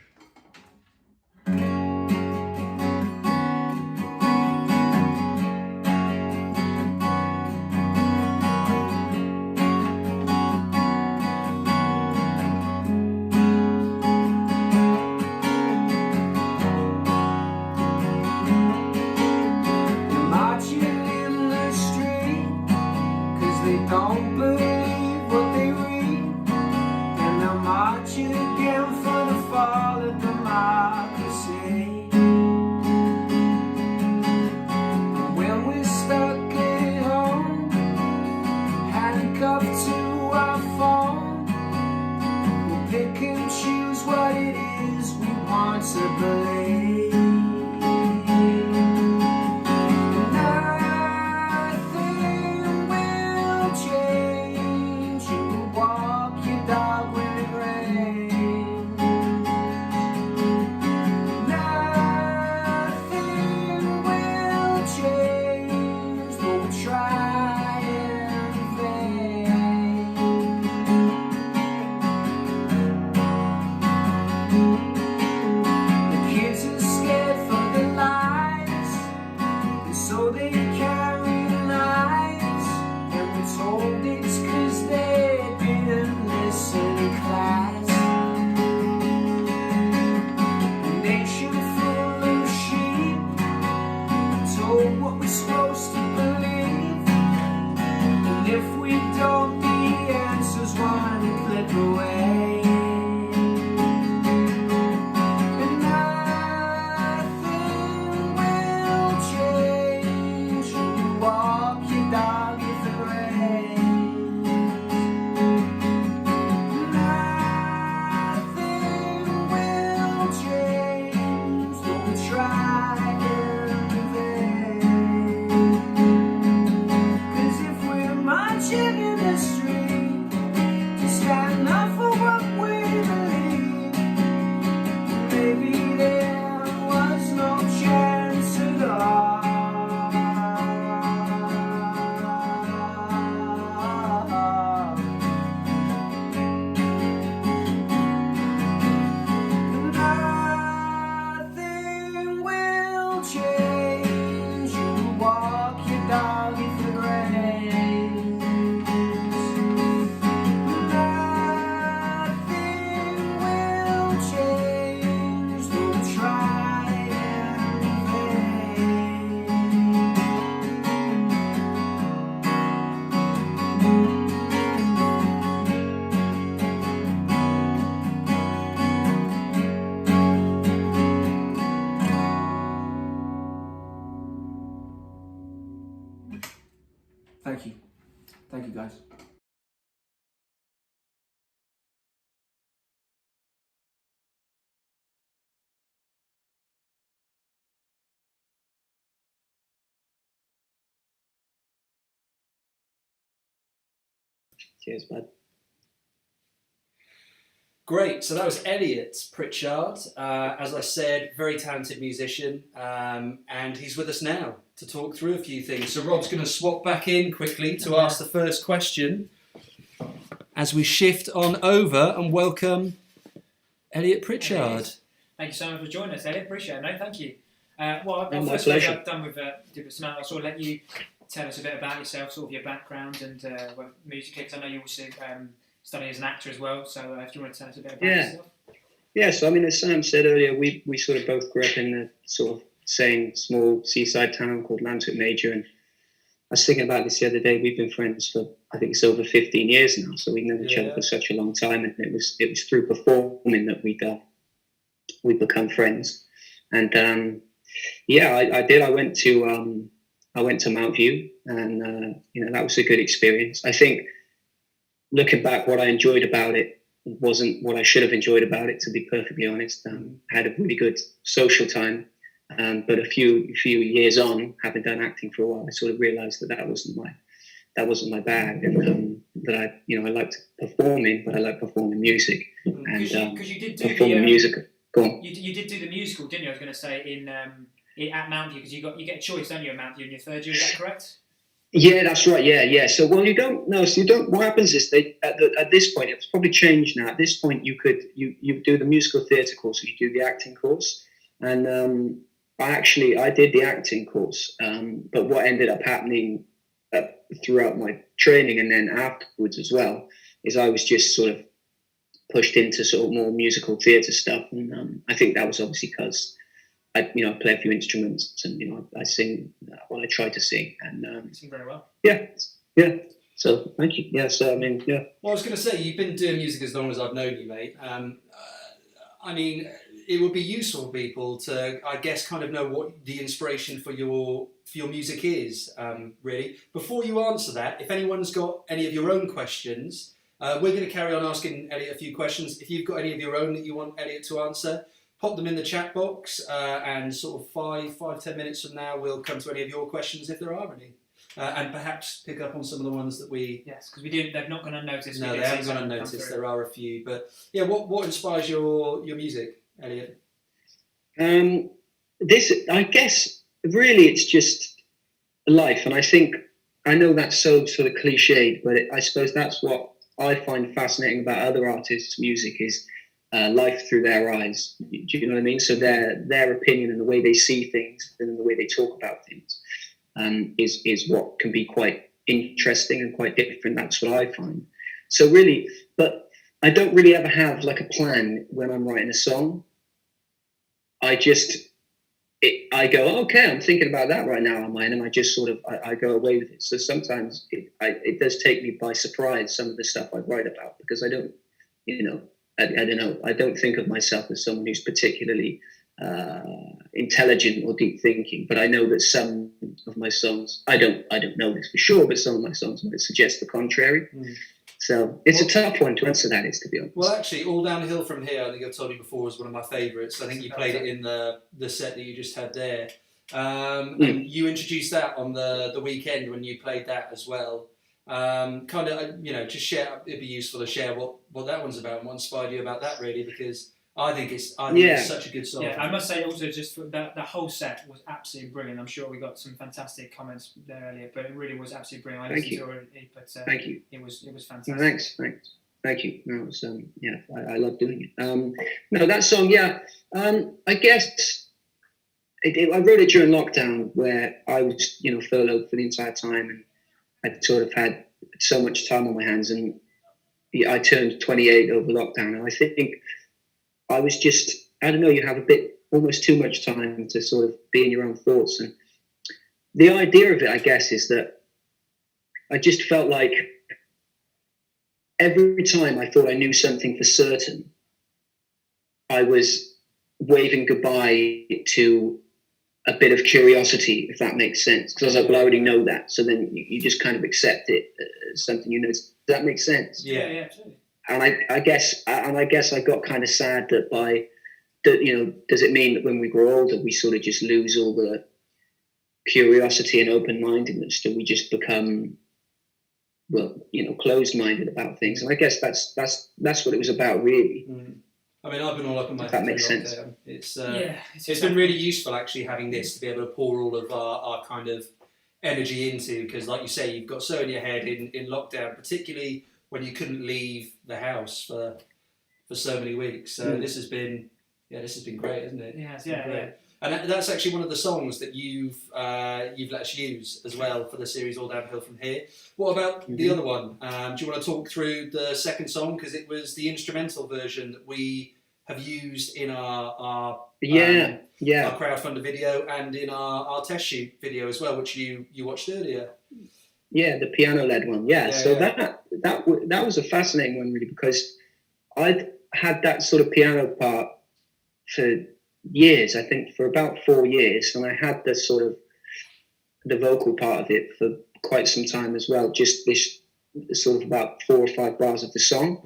Don't believe what they read, and they'll march again for the fallen change. You'll walk your dog in the graves. Nothing will change. They'll try and Thank you. Thank you, guys. Cheers, bud. Great. So that was Elliot Pritchard. As I said, very talented musician, and he's with us now to talk through a few things. So Rob's going to swap back in quickly to ask the first question as we shift on over and welcome Elliot Pritchard. Thank you so much for joining us, Elliot. Appreciate it, mate. Thank you. My First pleasure. I've done with Samantha, I'll sort of let you tell us a bit about yourself, sort of your background and musically, because I know you also study as an actor as well. So if you want to tell us a bit about yourself. Yeah, so I mean, as Sam said earlier, we sort of both grew up in the sort of same small seaside town called Lanswick Major, and I was thinking about this the other day. We've been friends for, I think it's over 15 years now, so we've known each other for such a long time, and it was through performing that we'd become friends. And I did. I went to Mount View, and that was a good experience. I think looking back, what I enjoyed about it wasn't what I should have enjoyed about it, to be perfectly honest. I had a really good social time, but a few years on, having done acting for a while, I sort of realised that wasn't my bag, and that I liked performing, but I like performing music. Because you did do performing music. Go on. You did do the musical, didn't you? I was going to say at Mount View, because you get a choice, don't you, at Mount View in your third year? Is that correct? Yeah, that's right. Yeah. So, you don't know. So you don't. What happens is at this point, it's probably changed now. At this point, you do the musical theatre course, or you do the acting course, and I did the acting course. But what ended up happening throughout my training and then afterwards as well is I was just sort of pushed into sort of more musical theatre stuff, and I think that was obviously because I play a few instruments, and I sing what I try to sing, and You sing very well. Yeah. So thank you. Yeah. So I mean, yeah. Well, I was going to say, you've been doing music as long as I've known you, mate. I mean, it would be useful for people to, I guess, kind of know what the inspiration for your music is, really. Before you answer that, if anyone's got any of your own questions, we're going to carry on asking Elliot a few questions. If you've got any of your own that you want Elliot to answer, pop them in the chat box, and sort of 5-10 minutes from now, we'll come to any of your questions if there are any. And perhaps pick up on some of the ones that we... Yes, because they've not gone unnoticed. No, they haven't gone unnoticed. There are a few. But yeah, what inspires your music, Elliot? I guess, really, it's just life. And I know that's so sort of cliched, but I suppose that's what I find fascinating about other artists' music is life through their eyes. Do you know what I mean? So their opinion and the way they see things and the way they talk about things is what can be quite interesting and quite different. That's what I find. So really, but I don't really ever have like a plan when I'm writing a song. I go, okay, I'm thinking about that right now on mine, and I just sort of I go away with it. So sometimes it does take me by surprise, some of the stuff I write about, because I don't, I don't know. I don't think of myself as someone who's particularly intelligent or deep thinking, but I know that some of my songs, I don't know this for sure, but some of my songs might suggest the contrary. So it's a tough one to answer that, is, to be honest. Well, actually, All Downhill From Here, I think I've told you before, was one of my favourites. I think you played it in the set that you just had there. And you introduced that on the weekend when you played that as well. Kind of, just share. It'd be useful to share what that one's about and what inspired you about that, really, because I think it's such a good song. Yeah, I must say also, just for the whole set was absolutely brilliant. I'm sure we got some fantastic comments there earlier, but it really was absolutely brilliant. I listened to it, but thank you. It was fantastic. No, thanks. Thank you. No, it was, I love doing it. No, that song, I guess I wrote it during lockdown, where I was, furloughed for the entire time, and I sort of had so much time on my hands, and I turned 28 over lockdown, and I think I was just, I don't know, you have almost too much time to sort of be in your own thoughts. And the idea of it, I guess, is that I just felt like every time I thought I knew something for certain, I was waving goodbye to a bit of curiosity, if that makes sense. Because I was like, well, I already know that. So then you just kind of accept it as something you know. Does that make sense? Yeah, absolutely. And I guess I got kind of sad that does it mean that when we grow older, we sort of just lose all the curiosity and open-mindedness, that we just become, closed-minded about things? And I guess that's what it was about, really. Mm. I mean, I've been all up in my head. That makes sense. It's been really useful, actually, having this, to be able to pour all of our kind of energy into, because like you say, you've got so in your head in lockdown, particularly when you couldn't leave the house for so many weeks. So this has been great, hasn't it? Yeah. And that's actually one of the songs that you've let us use as well for the series All Downhill From Here. What about the other one? Do you want to talk through the second song, because it was the instrumental version that we have used in our crowdfunder video and in our test shoot video as well, which you watched earlier. Yeah, the piano-led one. That was a fascinating one, really, because I'd had that sort of piano part for years, I think for about 4 years, and I had the vocal part of it for quite some time as well, just this sort of about 4 or 5 bars of the song,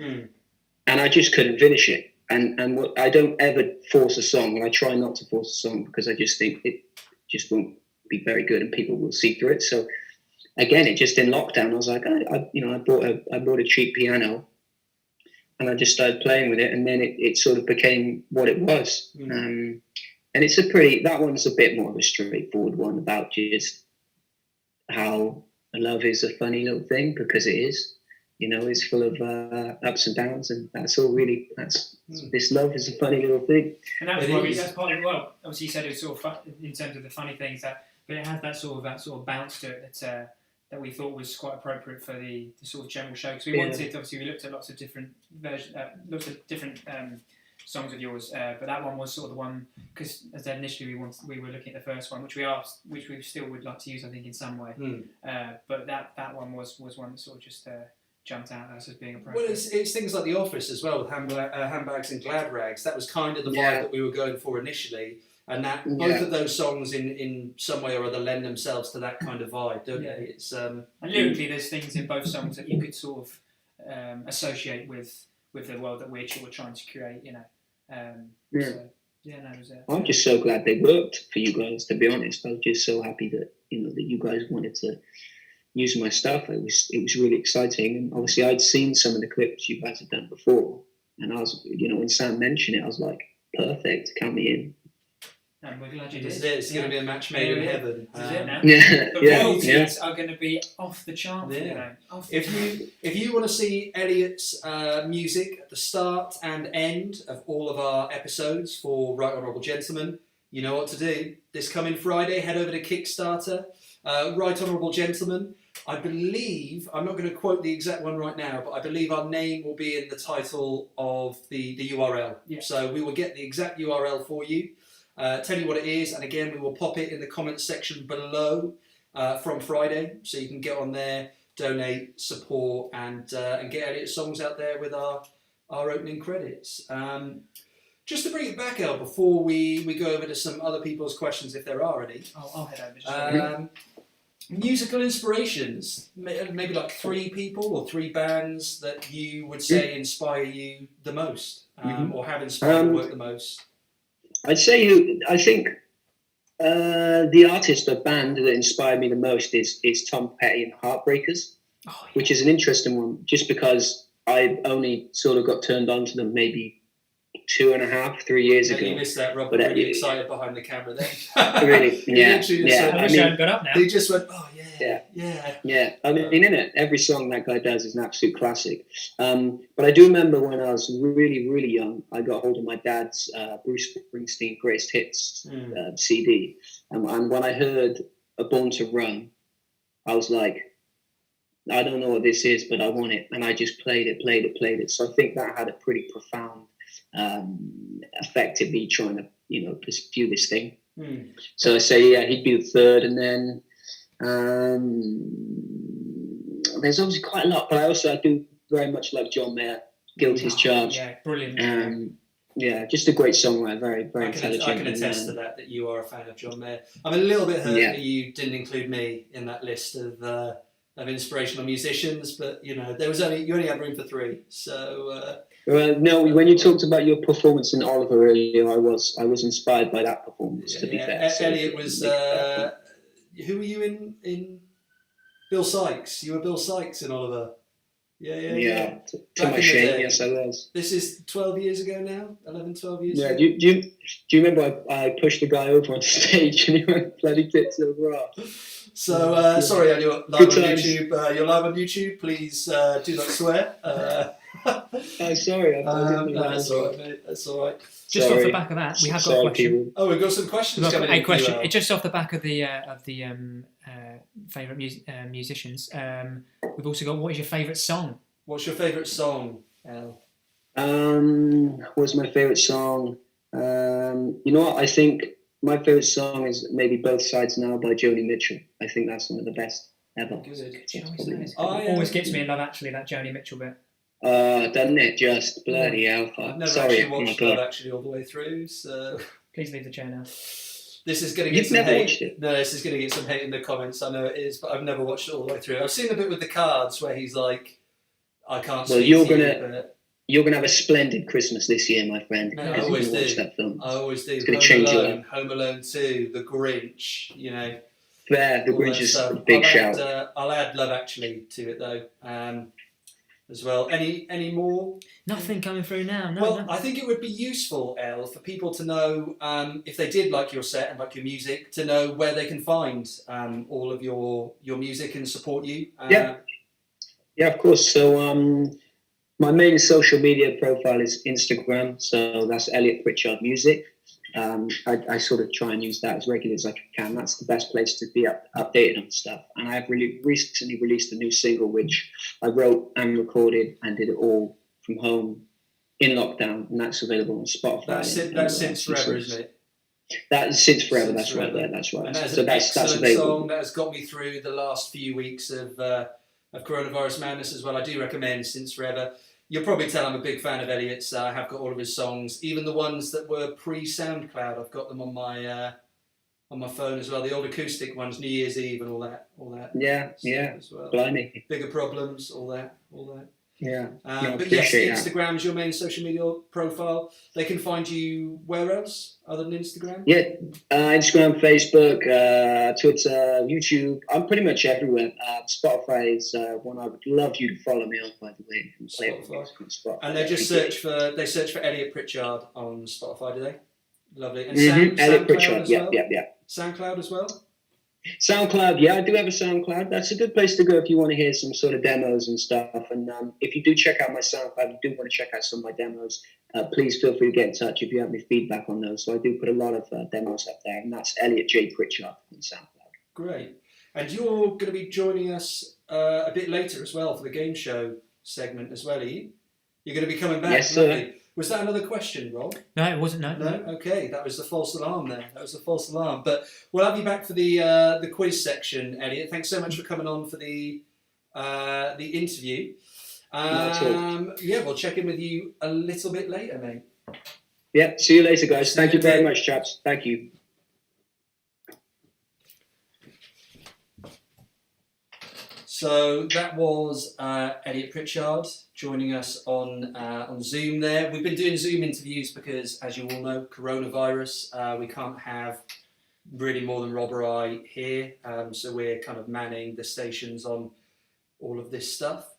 and I just couldn't finish it. And I don't ever force a song, and I try not to force a song, because I just think it just won't be very good and people will see through it. So again, it just in lockdown, I was like, I bought a cheap piano, and I just started playing with it, and then it sort of became what it was. And that one's a bit more of a straightforward one, about just how love is a funny little thing, because it is. It's full of ups and downs, and that's all really. This love is a funny little thing. And that was that's part of it. Well, obviously you said it was sort of fun, in terms of the funny things, but it has that sort of bounce to it that we thought was quite appropriate for the sort of general show. Because we wanted, obviously, we looked at lots of different songs of yours, but that one was sort of the one, because as initially we were looking at the first one, which we still would like to use, I think, in some way. But that one was one that sort of just jumped out at us as being appropriate. Well, it's things like The Office as well, with handbags and glad rags. That was kind of the vibe that we were going for initially, and that both of those songs in some way or other lend themselves to that kind of vibe, don't they? It's and lyrically, there's things in both songs that you could sort of associate with the world that we're trying to create, I'm just so glad they worked for you guys, to be honest. I was just so happy that that you guys wanted to use my stuff. It was really exciting, and obviously I'd seen some of the clips you guys had done before, and I was, when Sam mentioned it, I was like, perfect, count me in. And we're glad you did. It's going to be a match made in heaven. This is it now. The royalties are going to be off the chart. If you want to see Elliot's music at the start and end of all of our episodes for Right Honourable Gentlemen, you know what to do. This coming Friday, head over to Kickstarter. Right Honourable Gentlemen. I believe, I'm not going to quote the exact one right now, but I believe our name will be in the title of the URL. Yeah. So we will get the exact URL for you, tell you what it is, and again, we will pop it in the comments section below from Friday, so you can get on there, donate, support, and get Elliot's songs out there with our opening credits. Just to bring it back, El, before we go over to some other people's questions, if there are any. I'll head over. Musical inspirations, maybe like 3 people or 3 bands that you would say inspire you the most, or have inspired your work the most. I'd say I think the artist or band that inspired me the most is Tom Petty and Heartbreakers, which is an interesting one, just because I only sort of got turned on to them maybe 2.5, 3 years Yeah, ago. you missed that, Rob. But, Really excited behind the camera then. Really, yeah, Literally just yeah. went- I wish I hadn't got up now. He just went, oh Yeah. yeah. I mean, innit? Every song that guy does is an absolute classic. But I do remember when I was really, really young, I got hold of my dad's Bruce Springsteen Greatest Hits CD. And when I heard A Born to Run, I was like, I don't know what this is, but I want it. And I just played it. So I think that had a pretty profound effect in me trying to, pursue this thing. So I say, yeah, he'd be the third. And then there's obviously quite a lot, but I do very much like John Mayer, Guilty as Charged. Yeah, brilliant. Yeah, just a great songwriter, very, very intelligent. I can attest to that you are a fan of John Mayer. I'm a little bit hurt that you didn't include me in that list of inspirational musicians, but there was you only had room for 3. So no, when you talked about your performance in Oliver earlier, I was inspired by that performance. To be fair, Elliot was. Who were you in? Bill Sykes. You were Bill Sykes in Oliver. Yeah. To my shame, yes, I was. This is 12 years ago now. 11, 12 years. Yeah. ago. Do you remember I pushed the guy over on stage and he went bloody tits over off? So sorry, and you're live on YouTube. You're live on YouTube. Please do not swear. Oh, sorry. That's all right, mate. That's all right. Just off the back of that, we have got a question. People. Oh, we've got some questions. We've got coming a in question. for you, Al. Just off the back of the favourite musicians. We've also got, what is your favourite song? What's your favourite song, Al? What's my favourite song? You know what? I think my favourite song is maybe Both Sides Now by Joni Mitchell. I think that's one of the best ever. Good. Always gets me in love, actually, that Joni Mitchell bit. Doesn't it? Just bloody hell. I've never Sorry, actually watched Love Actually all the way through, so Please leave the chair now. this is going to get You've some never hate. watched it? No, this is going to get some hate in the comments. I know it is, but I've never watched it all the way through. I've seen the bit with the cards where he's like, "I can't." Well, speak you're to you, gonna- but You're going to have a splendid Christmas this year, my friend. No, I because always you're gonna watch do. that film. I always do. It's going to change your life. Home Alone 2, The Grinch. There, The all Grinch that is stuff. a big I'll shout. I'll add Love Actually to it though, as well. Any more? Nothing coming through now. No, Well, no. I think it would be useful, Elle, for people to know if they did like your set and like your music, to know where they can find all of your music and support you. Yeah, of course. So my main social media profile is Instagram, so that's Elliot Pritchard Music. I sort of try and use that as regularly as I can. That's the best place to be updated on stuff. And I have recently released a new single, which I wrote and recorded and did it all from home in lockdown, and that's available on Spotify. That's Since Forever, isn't it? That is Since Forever. Since That's Forever. right. Yeah, that's right. And that's So an that's excellent available. song that has got me through the last few weeks of coronavirus madness as well. I do recommend Since Forever. You'll probably tell I'm a big fan of Elliot's. I have got all of his songs, even the ones that were pre-SoundCloud. I've got them on my phone as well. The old acoustic ones, New Year's Eve and all that. Yeah. As well. Blimey. Bigger Problems, all that. Yeah. But yes, appreciate that. Instagram is your main social media profile. They can find you where else other than Instagram? Yeah, Instagram, Facebook, Twitter, YouTube. I'm pretty much everywhere. Spotify is one I would love you to follow me on, by the way. And play it Spotify. on Spotify. And they just search for Elliot Pritchard on Spotify, do they? Lovely. And Elliot SoundCloud Pritchard. as Yeah, well? yeah. SoundCloud as well? SoundCloud, yeah, I do have a SoundCloud. That's a good place to go if you want to hear some sort of demos and stuff. And if you do check out my SoundCloud, you do want to check out some of my demos, please feel free to get in touch if you have any feedback on those. So I do put a lot of demos up there, and that's Elliot J. Pritchard on SoundCloud. Great. And you're going to be joining us a bit later as well for the game show segment as well, are you? You're going to be coming back? Yes, sir. Lovely. Was that another question, Rob? No, it wasn't. No. Okay, that was the false alarm there. That was the false alarm. But we'll have you back for the quiz section, Elliot. Thanks so much for coming on for the interview. Not at all. Yeah, we'll check in with you a little bit later, mate. Yeah, see you later, guys. See you Thank you very later. much, chaps. Thank you. So that was Elliot Pritchard joining us on Zoom there. We've been doing Zoom interviews because, as you all know, coronavirus, we can't have really more than Rob or I here. So we're kind of manning the stations on all of this stuff.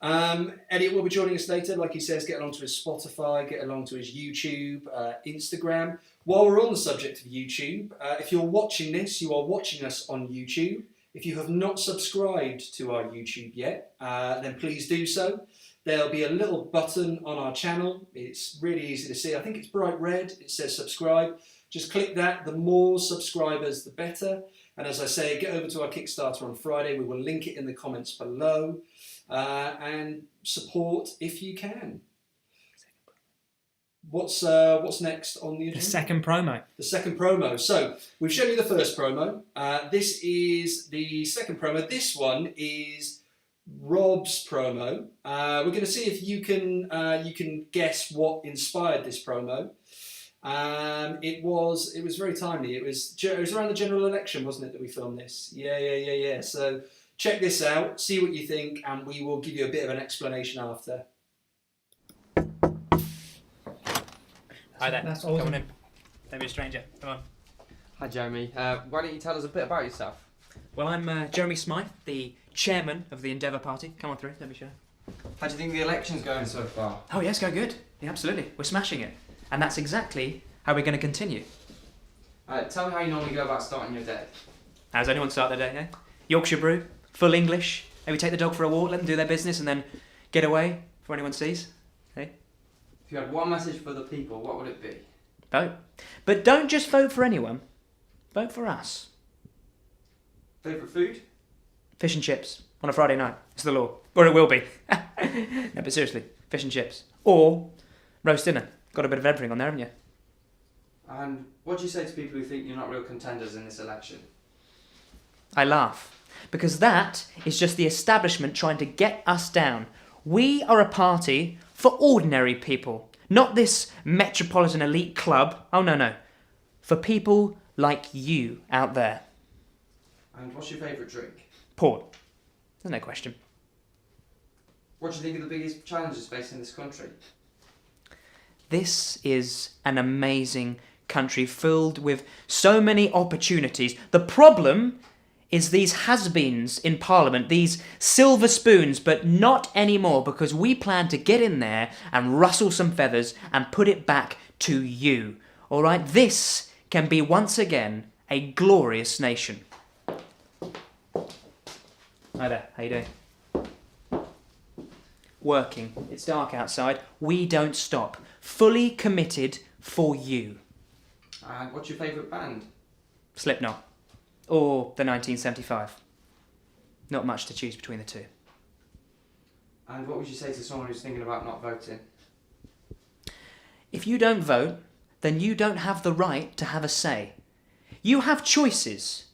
Elliot will be joining us later. Like he says, get along to his Spotify, get along to his YouTube, Instagram. While we're on the subject of YouTube, if you're watching this, you are watching us on YouTube. If you have not subscribed to our YouTube yet, then please do so. There'll be a little button on our channel. It's really easy to see. I think it's bright red. It says subscribe. Just click that. The more subscribers, the better. And as I say, get over to our Kickstarter on Friday. We will link it in the comments below. And support if you can. What's next on the agenda? The second promo. The second promo. So we've shown you the first promo. This is the second promo. This one is Rob's promo. We're going to see if you can guess what inspired this promo. It was very timely. It was around the general election, wasn't it, that we filmed this? Yeah. So check this out, see what you think, and we will give you a bit of an explanation after. Hi there. That's Come on awesome. in. Don't be a stranger. Come on. Hi Jeremy, why don't you tell us a bit about yourself? Well, I'm Jeremy Smythe, the chairman of the Endeavour Party. Come on through, don't be shy. How do you think the election's going so far? Oh yes, go good. Yeah, absolutely. We're smashing it. And that's exactly how we're going to continue. Tell me how you normally go about starting your day. How's anyone start their day, eh? Yorkshire brew, full English, maybe take the dog for a walk, let them do their business and then get away before anyone sees. Hey? If you had one message for the people, what would it be? Vote. But don't just vote for anyone. Vote for us. Favourite food? Fish and chips on a Friday night. It's the law. Or it will be. No, but seriously, fish and chips. Or roast dinner. Got a bit of everything on there, haven't you? And what do you say to people who think you're not real contenders in this election? I laugh. Because that is just the establishment trying to get us down. We are a party for ordinary people. Not this metropolitan elite club. Oh, no. For people like you out there. And what's your favourite drink? Port. There's no question. What do you think are the biggest challenges facing this country? This is an amazing country filled with so many opportunities. The problem is these has-beens in Parliament, these silver spoons, but not anymore because we plan to get in there and rustle some feathers and put it back to you. All right? This can be once again a glorious nation. Hi there, how you doing? Working. It's dark outside. We don't stop. Fully committed for you. And what's your favourite band? Slipknot. Or the 1975. Not much to choose between the two. And what would you say to someone who's thinking about not voting? If you don't vote, then you don't have the right to have a say. You have choices.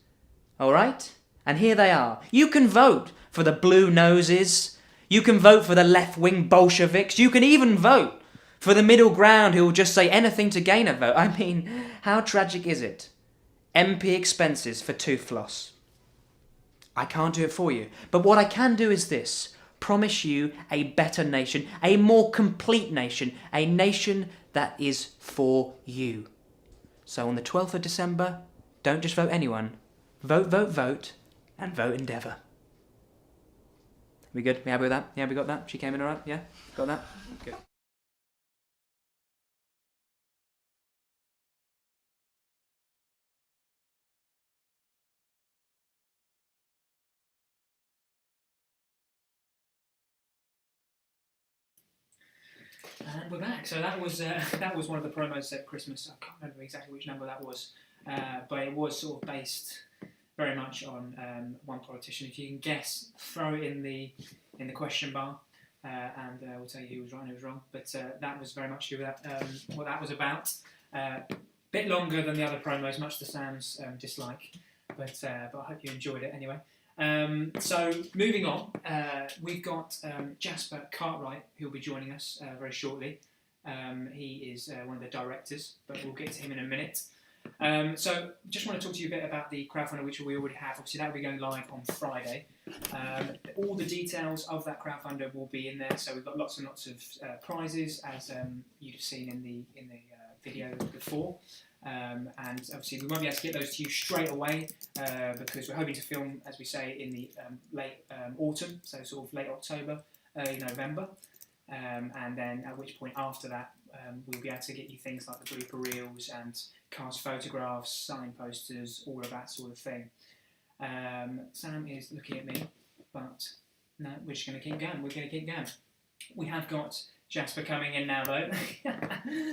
Alright? And here they are. You can vote for the blue noses. You can vote for the left-wing Bolsheviks. You can even vote for the middle ground who will just say anything to gain a vote. I mean, how tragic is it? MP expenses for tooth floss. I can't do it for you. But what I can do is this. Promise you a better nation, a more complete nation, a nation that is for you. So on the 12th of December, don't just vote anyone. Vote, vote, vote, and vote Endeavour. We good? We happy with that? Yeah, we got that? She came in alright? Yeah? Got that? Good. And we're back. So that was one of the promos at Christmas. I can't remember exactly which number that was, but it was sort of based very much on one politician. If you can guess, throw it in the question bar, and we'll tell you who was right and who was wrong. But that was very much what that was about. Bit longer than the other promos, much to Sam's dislike, but I hope you enjoyed it anyway. So moving on, we've got Jasper Cartwright who will be joining us very shortly. He is one of the directors, but we'll get to him in a minute. So just want to talk to you a bit about the crowdfunder, which we already have. Obviously that will be going live on Friday. All the details of that crowdfunder will be in there. So we've got lots and lots of prizes, as you've seen in the video before. And obviously we won't be able to get those to you straight away because we're hoping to film, as we say, in the late autumn, so sort of late October. early November. And then at which point after that, we'll be able to get you things like the blooper reels and cast photographs, sign posters, all of that sort of thing. Sam is looking at me, but no, we're just going to keep going. We're going to keep going. We have got Jasper coming in now, though.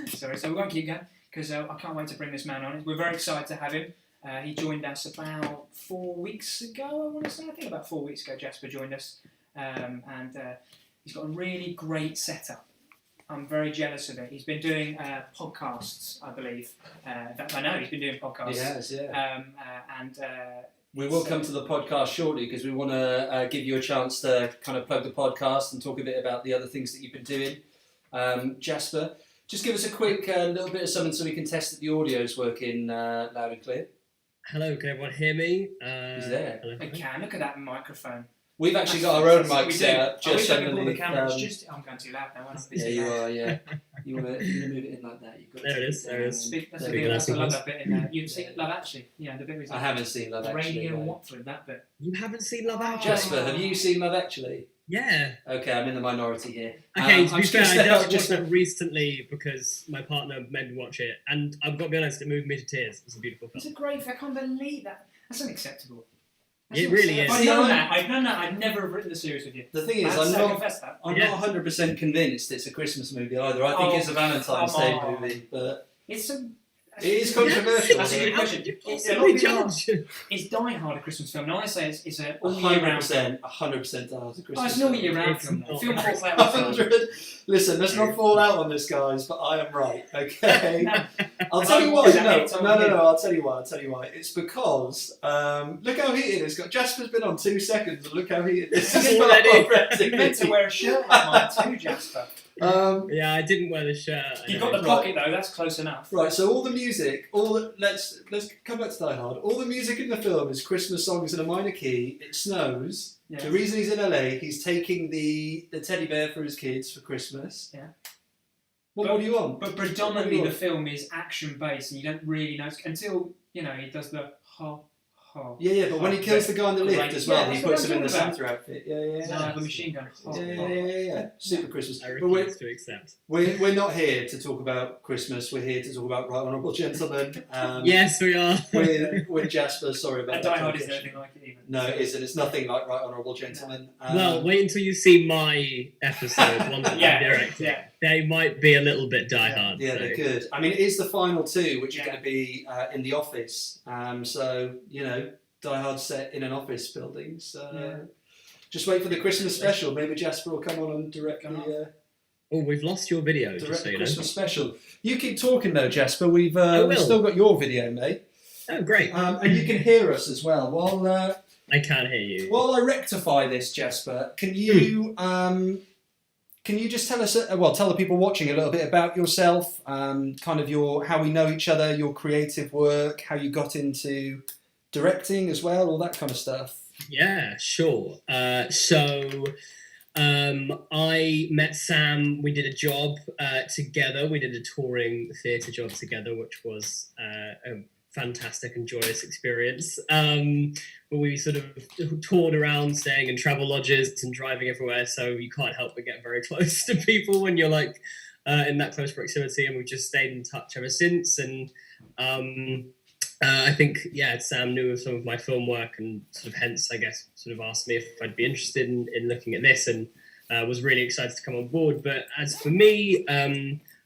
Sorry, so we're going to keep going because I can't wait to bring this man on. We're very excited to have him. He joined us about 4 weeks ago, I want to say. I think about 4 weeks ago, Jasper joined us. And he's got a really great setup. I'm very jealous of it. He's been doing podcasts, I believe. In fact, I know he's been doing podcasts. He has, yeah. And we will come to the podcast shortly because we want to give you a chance to kind of plug the podcast and talk a bit about the other things that you've been doing. Jasper, just give us a quick little bit of something so we can test that the audio's working loud and clear. Hello, can everyone hear me? He's there. I can. Look at that microphone. We've actually got our own mics We do. set just I wish I could pull the underneath. camera. It's just, I'm going too loud now. aren't I? Yeah, you are. Yeah. You want to move it in like that. You've got There to it is. There it is. That's There the we bit. go. That's I love that bit in there. You've seen Love Actually. Yeah, the bit with I haven't seen Love Actually. Radio no. Watford. That bit. You haven't seen Love Actually? Jasper, have you seen Love Actually? Yeah. Okay, I'm in the minority here. Okay, to I'm be fair, just I just about- watched it recently because my partner made me watch it, and I've got to be honest, it moved me to tears. It's a beautiful It's film. a great film. I can't believe that. That's unacceptable. It really is. I've known that. I've never written the series with you. The thing is, I I'm have to not confess that. 100% convinced it's a Christmas movie either. I think Oh, it's a Valentine's come Day on. movie, but It's a. it is controversial. That's a isn't good it? question. You A lot of possibly people are- judge. Is Die Hard a Christmas film? No, I say it's a all year round film. 100% Die Hard's a Christmas Oh, it's an all film. year round It's film. not. Film falls out of film. 100. Listen, let's not fall out on this, guys, but I am right, okay? No. I'll tell you why. Is that it? No, I'll tell you why. It's because, look how heated it's got. Jasper's been on 2 seconds, and look how heated this is You meant to wear a shirt like mine too, Jasper. Yeah, I didn't wear the shirt. You've got the pocket though, that's close enough. Right, so all the music, let's come back to Die Hard. All the music in the film is Christmas songs in a minor key. It snows. Yeah. The reason he's in LA, he's taking the teddy bear for his kids for Christmas. Yeah. What do you want? But predominantly the film is action based, and you don't really know until he does the ha ha. Yeah, but when he kills the guy on the lift Great. as well, Yeah, he that's what puts I'm him in the talking about. Santa outfit. Yeah. So I have a machine gun. Ha, ha. Yeah. Super Christmas. I But we're, refuse to accept. we're not here to talk about Christmas. We're here to talk about Right Honourable Gentlemen. Yes, we are. With Jasper. Sorry about And that. Die Hard isn't conversation. anything like it even. No, it isn't. It's nothing like Right Honourable Gentlemen. Well, wait until you see my episode, one that I directed. Yeah. They might be a little bit Die Hard. Yeah, so. they're good. I mean, it is the final two, which are Yeah. going to be in the office. So, Die Hard set in an office building. So just wait for the Christmas special. Maybe Jasper will come on and direct the Oh, we've lost your video, just so you know. Christmas special. You keep talking though, Jasper. We've will. still got your video, mate. Oh, great. And you can hear us as well. I can't hear you. While I rectify this, Jasper, can you just tell us, tell the people watching a little bit about yourself, kind of how we know each other, your creative work, how you got into directing as well, all that kind of stuff. Yeah, sure. I met Sam. We did a job together. We did a touring theatre job together, which was a fantastic and joyous experience. Where we sort of toured around, staying in travel lodges and driving everywhere. So you can't help but get very close to people when you're like in that close proximity. And we've just stayed in touch ever since. And I think, Sam knew of some of my film work and sort of hence, I guess, sort of asked me if I'd be interested in looking at this and was really excited to come on board. But as for me,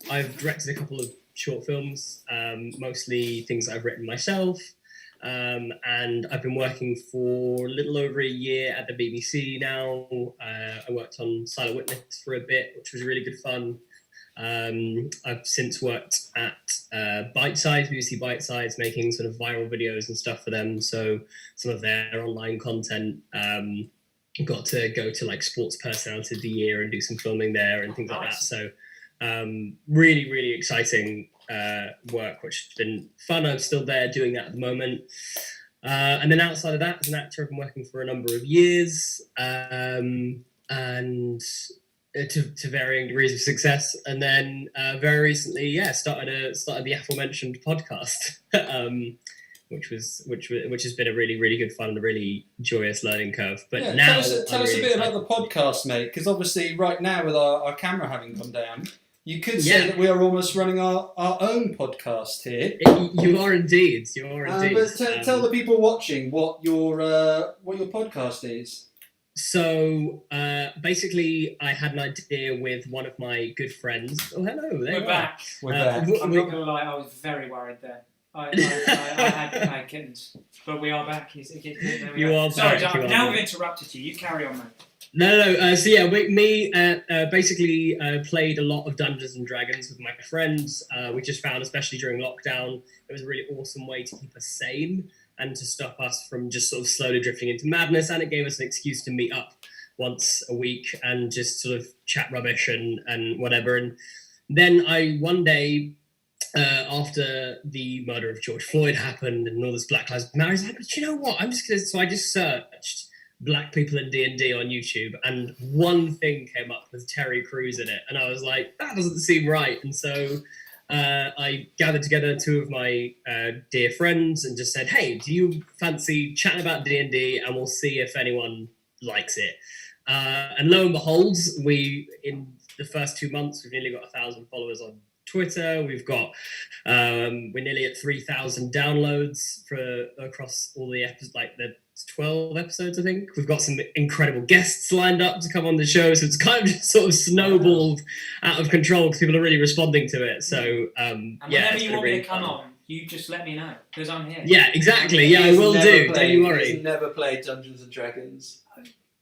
I've directed a couple of short films, mostly things I've written myself. And I've been working for a little over a year at the BBC now. I worked on Silent Witness for a bit, which was really good fun. I've since worked at Bite Size, BBC Bite Size, making sort of viral videos and stuff for them. So some of their online content, got to go to like Sports Personality of the Year and do some filming there and things like that. So really, really exciting work, which has been fun. I'm still there doing that at the moment. And then outside of that, as an actor, I've been working for a number of years. And to varying degrees of success, and then very recently, started the aforementioned podcast, which has been a really, really good fun and a really joyous learning curve. But Yeah, now tell us a bit about the podcast, mate, because obviously right now with our camera having gone down, you could say that we are almost running our own podcast here. You are indeed. But tell the people watching what your podcast is. So basically, I had an idea with one of my good friends. Oh, hello. There We're back. We're back. I'm not going to lie, I was very worried there. I had kittens, but we are back. You are Sorry, back. now we've interrupted you. You carry on, mate. No. So yeah, me basically played a lot of Dungeons and Dragons with my friends. We just found, especially during lockdown, it was a really awesome way to keep us sane and to stop us from just sort of slowly drifting into madness. And it gave us an excuse to meet up once a week and just sort of chat rubbish and whatever. And then one day, after the murder of George Floyd happened and all this Black Lives Matter, I was like, but you know what? So I just searched Black people in D&D on YouTube, and one thing came up with Terry Crews in it, and I was like, that doesn't seem right. And so I gathered together two of my dear friends and just said, hey, do you fancy chatting about D&D, and we'll see if anyone likes it. And lo and behold, in the first 2 months, we've nearly got 1,000 followers on Twitter. We've got we're nearly at 3,000 downloads across all the episodes, like the 12 episodes, I think. We've got some incredible guests lined up to come on the show, so it's kind of just sort of snowballed out of control because people are really responding to it. So and whenever you want me to come on, you just let me know because I'm here. Yeah, exactly. Yeah, I will do. Don't you worry. He's never played Dungeons and Dragons.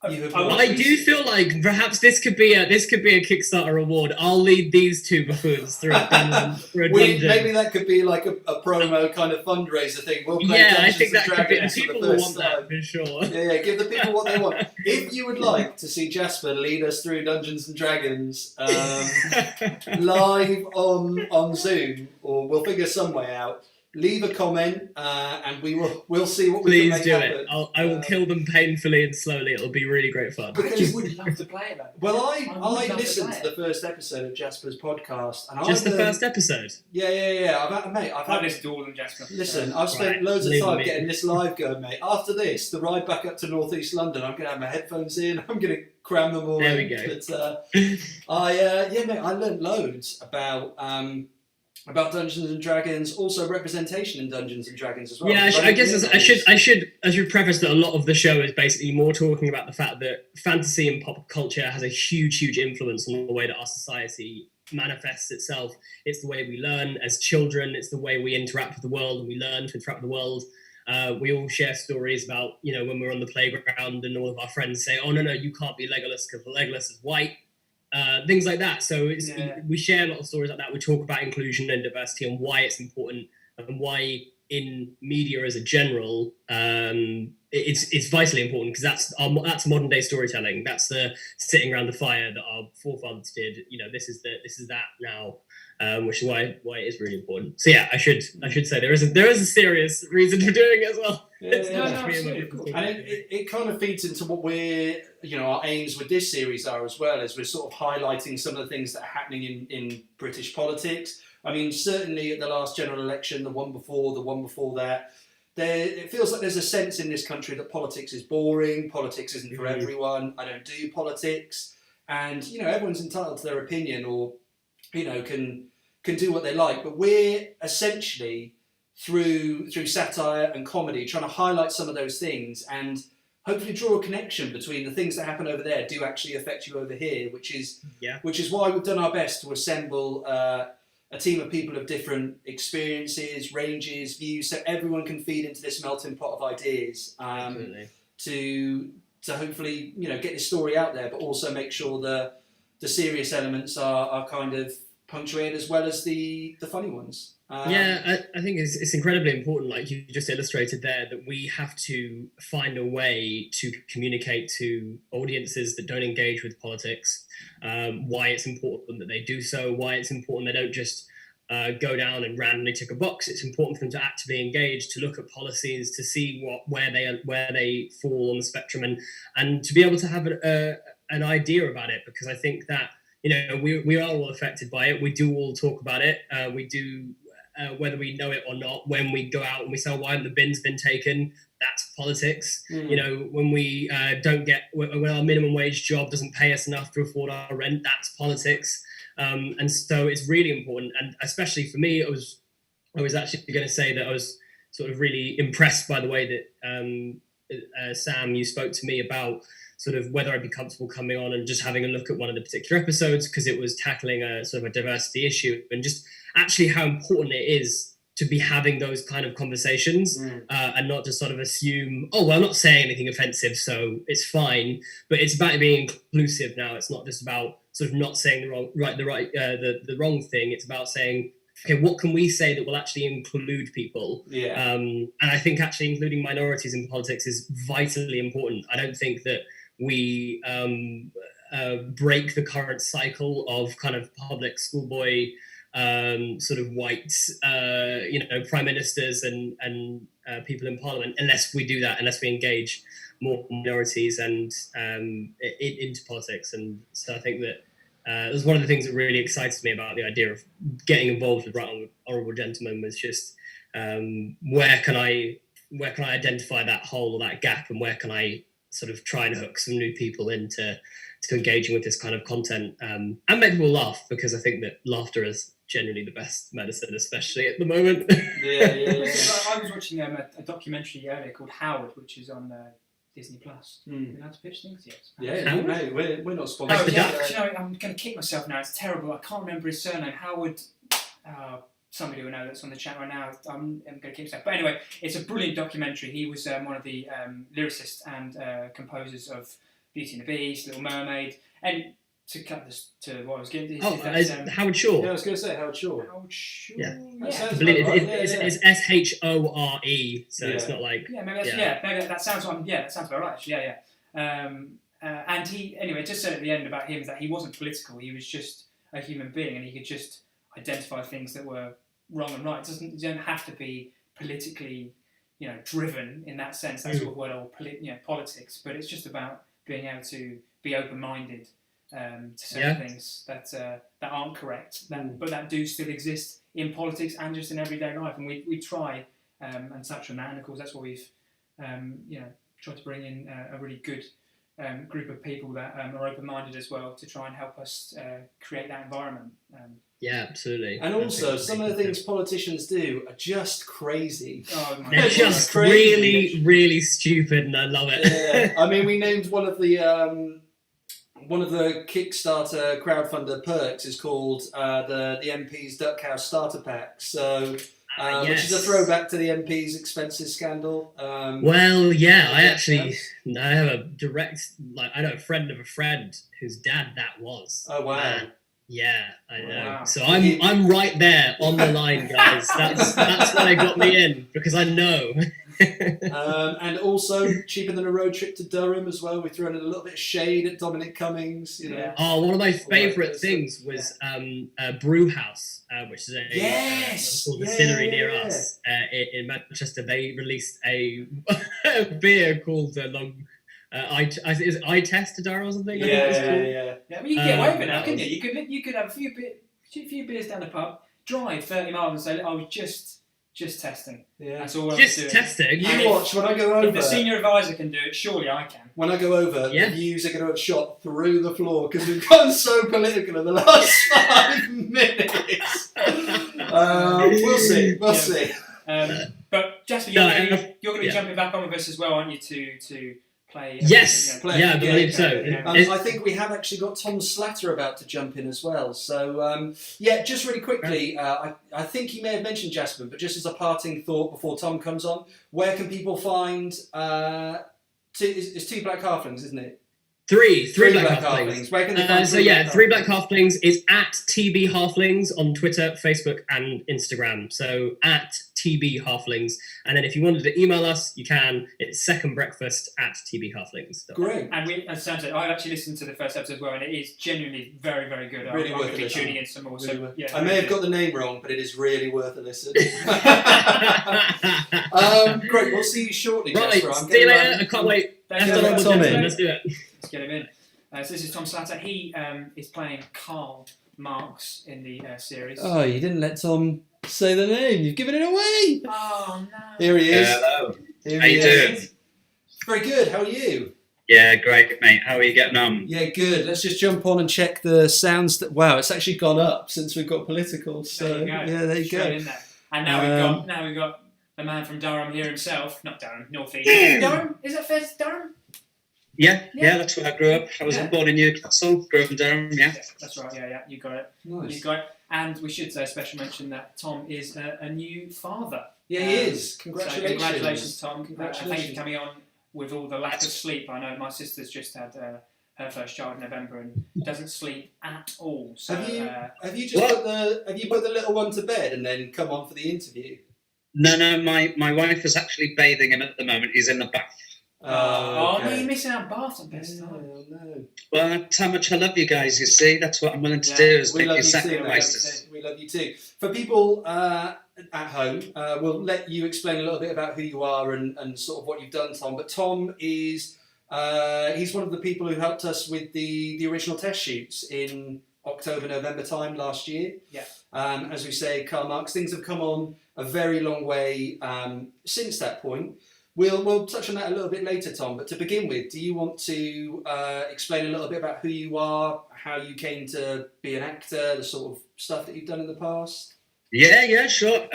I do feel like perhaps this could be a Kickstarter award. I'll lead these two buffoons through a dungeon. Maybe that could be like a promo kind of fundraiser thing. We'll play Dungeons I think that could be. Dragons People for the will first want time. that for sure. Yeah, give the people what they want. If you would like to see Jasper lead us through Dungeons and Dragons live on Zoom, or we'll figure some way out, leave a comment and we'll see what we can make happen. Please do it. I will kill them painfully and slowly. It'll be really great fun. I just would love to play it though. Well, I listened to the first episode of Jasper's podcast, and just the first episode. Yeah. I've listened to all of them, Jasper. Listen, I've spent loads of time getting this live going, mate. After this, the ride back up to North East London, I'm gonna have my headphones in. I'm gonna cram them all there in. We go. But mate, I learned loads about Dungeons and Dragons, also representation in Dungeons and Dragons as well. Yeah, I should preface that a lot of the show is basically more talking about the fact that fantasy and pop culture has a huge influence on the way that our society manifests itself. It's the way we learn as children. It's the way we interact with the world, and we learn to interact with the world. We all share stories about, when we're on the playground and all of our friends say, oh, no, you can't be Legolas because Legolas is white. Things like that. So we share a lot of stories like that. We talk about inclusion and diversity and why it's important, and why in media as a general, it's vitally important, because that's modern day storytelling. That's the sitting around the fire that our forefathers did. This is that now, which is why it is really important. So yeah, I should say there is a serious reason for doing it as well. And it kind of feeds into what we're, our aims with this series are as well, as we're sort of highlighting some of the things that are happening in British politics. I mean, certainly at the last general election, the one before that, it feels like there's a sense in this country that politics is boring, politics isn't for everyone, I don't do politics, and, everyone's entitled to their opinion, or, can do what they like, but we're essentially, through satire and comedy, trying to highlight some of those things and hopefully draw a connection between the things that happen over there do actually affect you over here, which is why we've done our best to assemble a team of people of different experiences, ranges, views, so everyone can feed into this melting pot of ideas to hopefully get this story out there, but also make sure the serious elements are kind of punctuated as well as the funny ones. I think it's incredibly important, like you just illustrated there, that we have to find a way to communicate to audiences that don't engage with politics, why it's important that they do so, why it's important they don't just go down and randomly tick a box. It's important for them to actively engage, to look at policies, to see where they fall on the spectrum, and to be able to have an idea about it, because I think that we are all affected by it. We do all talk about it. We do whether we know it or not. When we go out and we say, why haven't the bins been taken? That's politics. You know, when we when our minimum wage job doesn't pay us enough to afford our rent, that's politics. And so it's really important. And especially for me, I was actually going to say that I was sort of really impressed by the way that Sam, you spoke to me about sort of whether I'd be comfortable coming on and just having a look at one of the particular episodes, because it was tackling a sort of a diversity issue, and just actually how important it is to be having those kind of conversations and not just sort of assume, oh, well, I'm not saying anything offensive, so it's fine. But it's about being inclusive now. It's not just about sort of not saying the wrong thing. It's about saying, okay, what can we say that will actually include people? And I think actually including minorities in politics is vitally important. I don't think that we break the current cycle of kind of public schoolboy sort of white, prime ministers and people in parliament, unless we do that, unless we engage more minorities and into politics. And so I think that it was one of the things that really excites me about the idea of getting involved with Right Honourable Gentlemen, was just where can I identify that hole or that gap, and where can I sort of try and hook some new people into engaging with this kind of content, and make people laugh, because I think that laughter is generally the best medicine, especially at the moment. I was watching a documentary earlier called Howard, which is on Disney Plus. Are we allowed to pitch things? Yes. We're not sponsored. I'm going to kick myself now. It's terrible. I can't remember his surname. Howard. Somebody will know that's on the chat right now. I'm going to kick myself. But anyway, it's a brilliant documentary. He was one of the lyricists and composers of Beauty and the Beast, Little Mermaid, and to cut this to what I was getting. Howard Shore. Yeah, I was going to say Howard Shore. Howard Shore. Yeah. Yeah. I believe it's SHORE, so it's not like. Yeah, maybe that sounds about right. Actually, and he anyway just said at the end about him that he wasn't political. He was just a human being, and he could just identify things that were wrong and right. You don't have to be politically, driven in that sense. That's sort of word or politics, but it's just about being able to be open-minded to certain things that aren't correct, but that do still exist in politics and just in everyday life. And we try and touch on that. And of course, that's what we've tried to bring in a really good group of people that are open-minded as well, to try and help us create that environment. Yeah, absolutely. And also, some of the things politicians do are just crazy. They're just really, really stupid, and I love it. Yeah. I mean, we named one of the Kickstarter crowdfunder perks is called the MP's Duck House Starter Pack. So, which is a throwback to the MP's expenses scandal. Well, yeah, I have a direct, I know a friend of a friend whose dad that was. Oh wow. Yeah, I know. Wow. So I'm right there on the line, guys. That's why they got me in, because I know. And also cheaper than a road trip to Durham as well. We threw in a little bit of shade at Dominic Cummings. Oh, one of my favourite things was Brew House, which is a distillery near us in Manchester. They released a beer called Long. Is it I Test Dara or something? Yeah. I mean, you can get away with it now, couldn't you? You could have a few beers down the pub, drive 30 miles, and say, "I was just testing." Yeah, that's all. Just testing. You watch when I go over. If the senior advisor can do it, surely I can. When I go over, the views are going to have shot through the floor because we've gone so political in the last 5 minutes. We'll see. We'll see. But Jasper, you're going to be jumping back on with us as well, aren't you? To play. Yes. I believe so. I think we have actually got Tom Slatter about to jump in as well. So just really quickly, I think you may have mentioned Jasper, but just as a parting thought before Tom comes on, where can people find? It's 2 Black Halflings, isn't it? Three Black Halflings. Where can they find 3 Black Halflings is at TB Halflings on Twitter, Facebook, and Instagram. So at TB Halflings. And then if you wanted to email us, you can. It's secondbreakfast@tbhalflings.com. Great. And as Sam said, I've actually listened to the first episode as well, and it is genuinely very, very good. Really I'm worth going to be tuning in some more. Really I may have got the name wrong, but it is really worth a listen. Great. We'll see you shortly, Right. Jasper. See you later. I can't wait. Let's do it. Let's get him in. So this is Tom Slatter. He is playing Carl marks in the series. Oh, you didn't let Tom say the name. You've given it away. Oh no! Here he is. Hello. Here How he you is. doing? Very good. How are you? Yeah, great, mate. How are you getting on? Yeah, good. Let's just jump on and check the sounds. Wow, it's actually gone up since we've got political. So There you go. yeah, there you Straight go. in there. And now we've got the man from Durham here himself. Not Durham, North East. Durham? Is that fair? Durham? Yeah, that's where I grew up. I was born in Newcastle, grew up in Durham, yeah. That's right, yeah, you got it. Nice. You got it. And we should say a special mention that Tom is a new father. Yeah, he is. Congratulations. So congratulations, Tom. Congratulations. Thank you for coming on with all the lack of sleep. I know my sister's just had her first child in November and doesn't sleep at all. So have you put the little one to bed and then come on for the interview? No, my wife is actually bathing him at the moment. He's in the bath. No, okay. you're missing out bath on best time. No. Well, that's how much I love you guys, you see. That's what I'm willing to do, is We make love you you too, sacrifices. mate. We love you too. For people at home, we'll let you explain a little bit about who you are and sort of what you've done, Tom. But Tom is he's one of the people who helped us with the original test shoots in October, November time last year. Yeah. As we say, Karl Marx, things have come on a very long way since that point. We'll touch on that a little bit later, Tom, but to begin with, do you want to explain a little bit about who you are, how you came to be an actor, the sort of stuff that you've done in the past? Yeah, sure.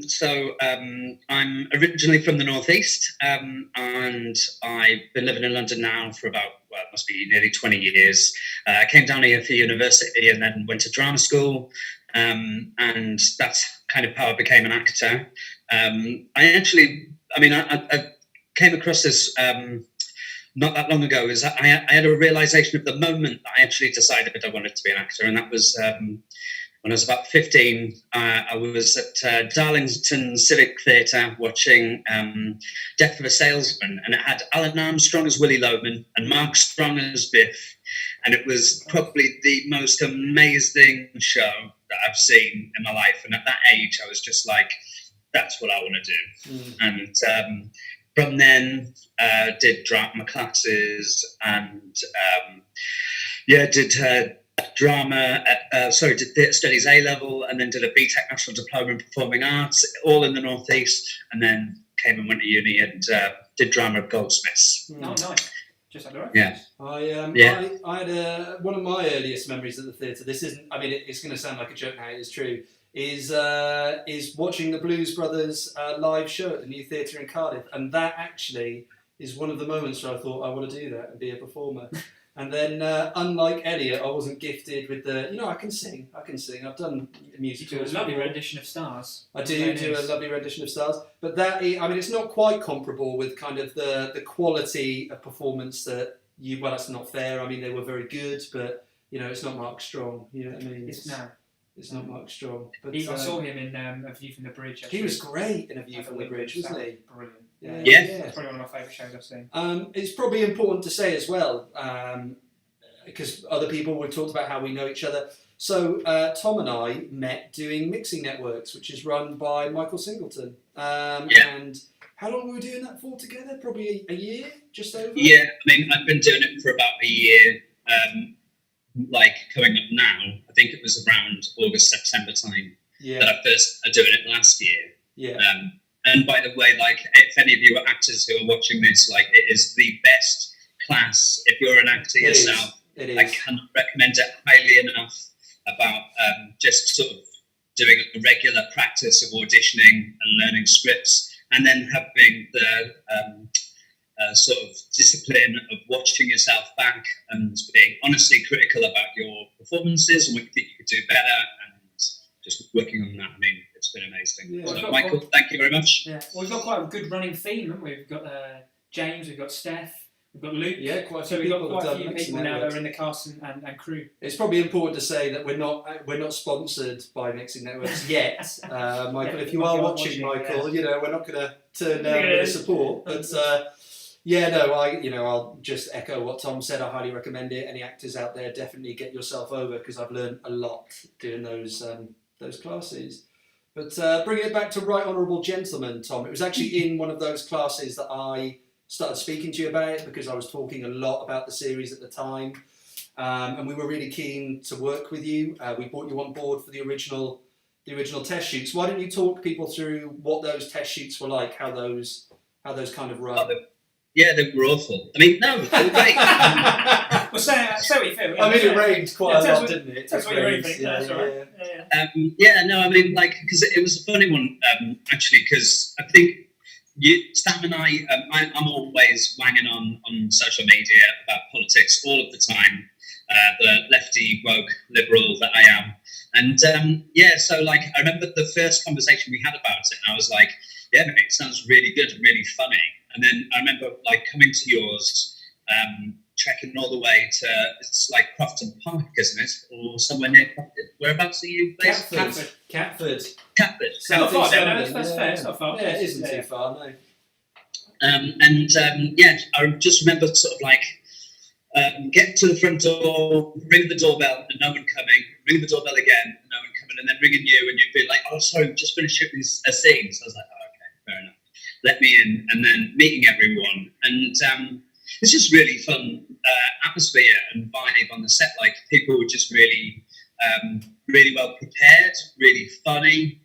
So I'm originally from the North East, and I've been living in London now for about, well, it must be nearly 20 years. I came down here for university and then went to drama school, and that's kind of how I became an actor. I came across this not that long ago. Is I had a realization of the moment that I actually decided I wanted to be an actor, and that was when I was about 15. I was at Darlington Civic Theatre watching Death of a Salesman, and it had Alan Armstrong as Willie Loman and Mark Strong as Biff, and it was probably the most amazing show that I've seen in my life. And at that age, I was just like, that's what I want to do. And from then, did drama classes and did drama. Did theatre studies A level, and then did a BTEC National Diploma in Performing Arts, all in the North East, and then came and went to uni and did drama at Goldsmiths. Oh, nice. Just like Yeah. I had one of my earliest memories at the theatre. This isn't. I mean, it's going to sound like a joke now. It is true. Is watching the Blues Brothers live show at the New Theatre in Cardiff, and that actually is one of the moments where I thought I want to do that and be a performer. And then, unlike Elliot, I wasn't gifted with the. I can sing. I've done music. You do a lovely rendition of Stars. I do a lovely rendition of Stars, but it's not quite comparable with kind of the quality of performance that you. Well, that's not fair. I mean, they were very good, but it's not Mark Strong. You know what I mean? It's not Mark Strong. But I saw him in A View from the Bridge. Actually. He was great in A View from the Bridge, wasn't he? Brilliant. Yeah. It's probably one of my favourite shows I've seen. It's probably important to say as well, because other people would talk about how we know each other. So Tom and I met doing Mixing Networks, which is run by Michael Singleton. And how long were we doing that for together? Probably a year, just over? Yeah, I mean, I've been doing it for about a year. Coming up now, I think it was around August, September time that I first doing it last year. Yeah. And by the way, if any of you are actors who are watching this, it is the best class if you're an actor yourself. It is. I cannot recommend it highly enough about just sort of doing a regular practice of auditioning and learning scripts, and then having the sort of discipline of watching yourself back and being honestly critical about your performances and what you think you could do better, and just working on that. I mean, it's been amazing. Yeah. So, Michael, thank you very much. Yeah, well, we've got quite a good running theme, haven't we? We've got James, we've got Steph, we've got Luke. Yeah, quite a few we've got people quite have a few done people Mixing now that Networks. are in the cast and crew. It's probably important to say that we're not sponsored by Mixing Networks yet, Michael. If you are watching, Michael, we're not going to turn down a bit of support. But I'll just echo what Tom said. I highly recommend it. Any actors out there, definitely get yourself over, because I've learned a lot doing those classes. But bringing it back to Right Honourable Gentleman, Tom, it was actually in one of those classes that I started speaking to you about it, because I was talking a lot about the series at the time. and we were really keen to work with you. We brought you on board for the original test shoots. Why don't you talk people through what those test shoots were like, how those kind of run? Yeah, they were awful. I mean, no, they were great. Well, so we feel. I mean, it rained quite a lot, didn't it? That's what you really think. That's all right. No, I mean, like, because it was a funny one, actually, because I think Sam and I'm always wanging on social media about politics all of the time, the lefty, woke, liberal that I am. And so, like, I remember the first conversation we had about it, and I was like, yeah, mate, it sounds really good and really funny. And then I remember, like, coming to yours, trekking all the way to, it's like Crofton Park, isn't it? Or somewhere near Crofton. Whereabouts are you based? Catford. It's not far, that's fair. It's not far. Yeah, it isn't too far, no. I just remember sort of like getting to the front door, ring the doorbell and no one coming, ring the doorbell again and no one coming, and then ringing you and you'd be like, oh, sorry, just finished shooting a scene. So I was like, oh, okay, fair enough. Let me in, and then meeting everyone. And it's just really fun atmosphere and vibe on the set. Like, people were just really, really well prepared, really funny.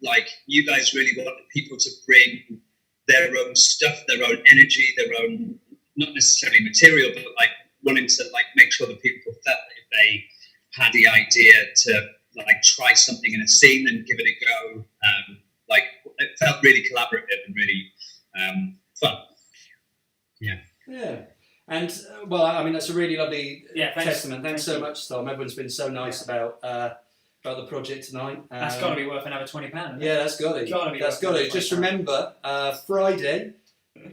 Like, you guys really wanted people to bring their own stuff, their own energy, their own, not necessarily material, but like wanting to like make sure that people felt that if they had the idea to like try something in a scene and give it a go, like it felt really collaborative and really fun. Yeah. And well, I mean, that's a really lovely testament. Thanks so you. much, Tom. Everyone's been so nice about the project tonight. That's got to be worth another £20. Yeah, that's got it. That's got it. Just remember, Friday,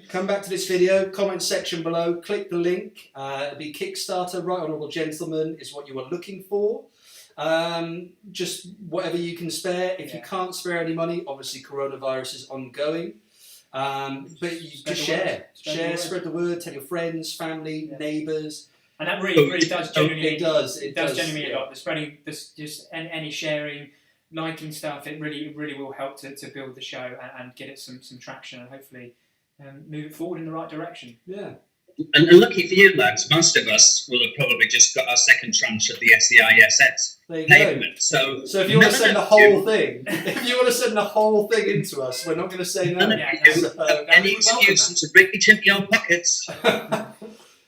come back to this video, comment section below, click the link. It'll be Kickstarter, Right Honourable Gentlemen is what you are looking for. Just whatever you can spare. If you can't spare any money, obviously coronavirus is ongoing. But you just share, spread the word, tell your friends, family, neighbours. And that really does genuinely. It does genuinely a lot. The spreading, just any sharing, liking stuff. It really will help to build the show and get it some traction and hopefully move it forward in the right direction. Yeah. And lucky for you, lads, most of us will have probably just got our second tranche of the SEISS payment. So if you want to send the whole thing, into us, we're not going to say no. Any excuse to reach into your pockets.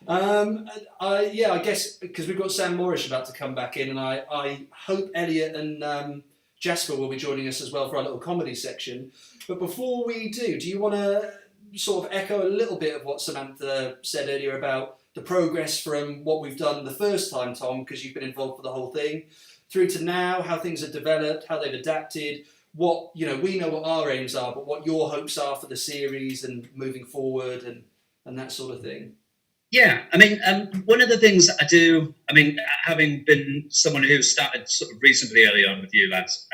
I guess because we've got Sam Morrish about to come back in, and I hope Elliot and Jasper will be joining us as well for our little comedy section. But before we do you want to sort of echo a little bit of what Samantha said earlier about the progress from what we've done the first time, Tom, because you've been involved for the whole thing, through to now, how things have developed, how they've adapted, what, we know what our aims are, but what your hopes are for the series and moving forward and that sort of thing. Yeah, I mean, one of the things that I do, I mean, having been someone who started sort of reasonably early on with you lads,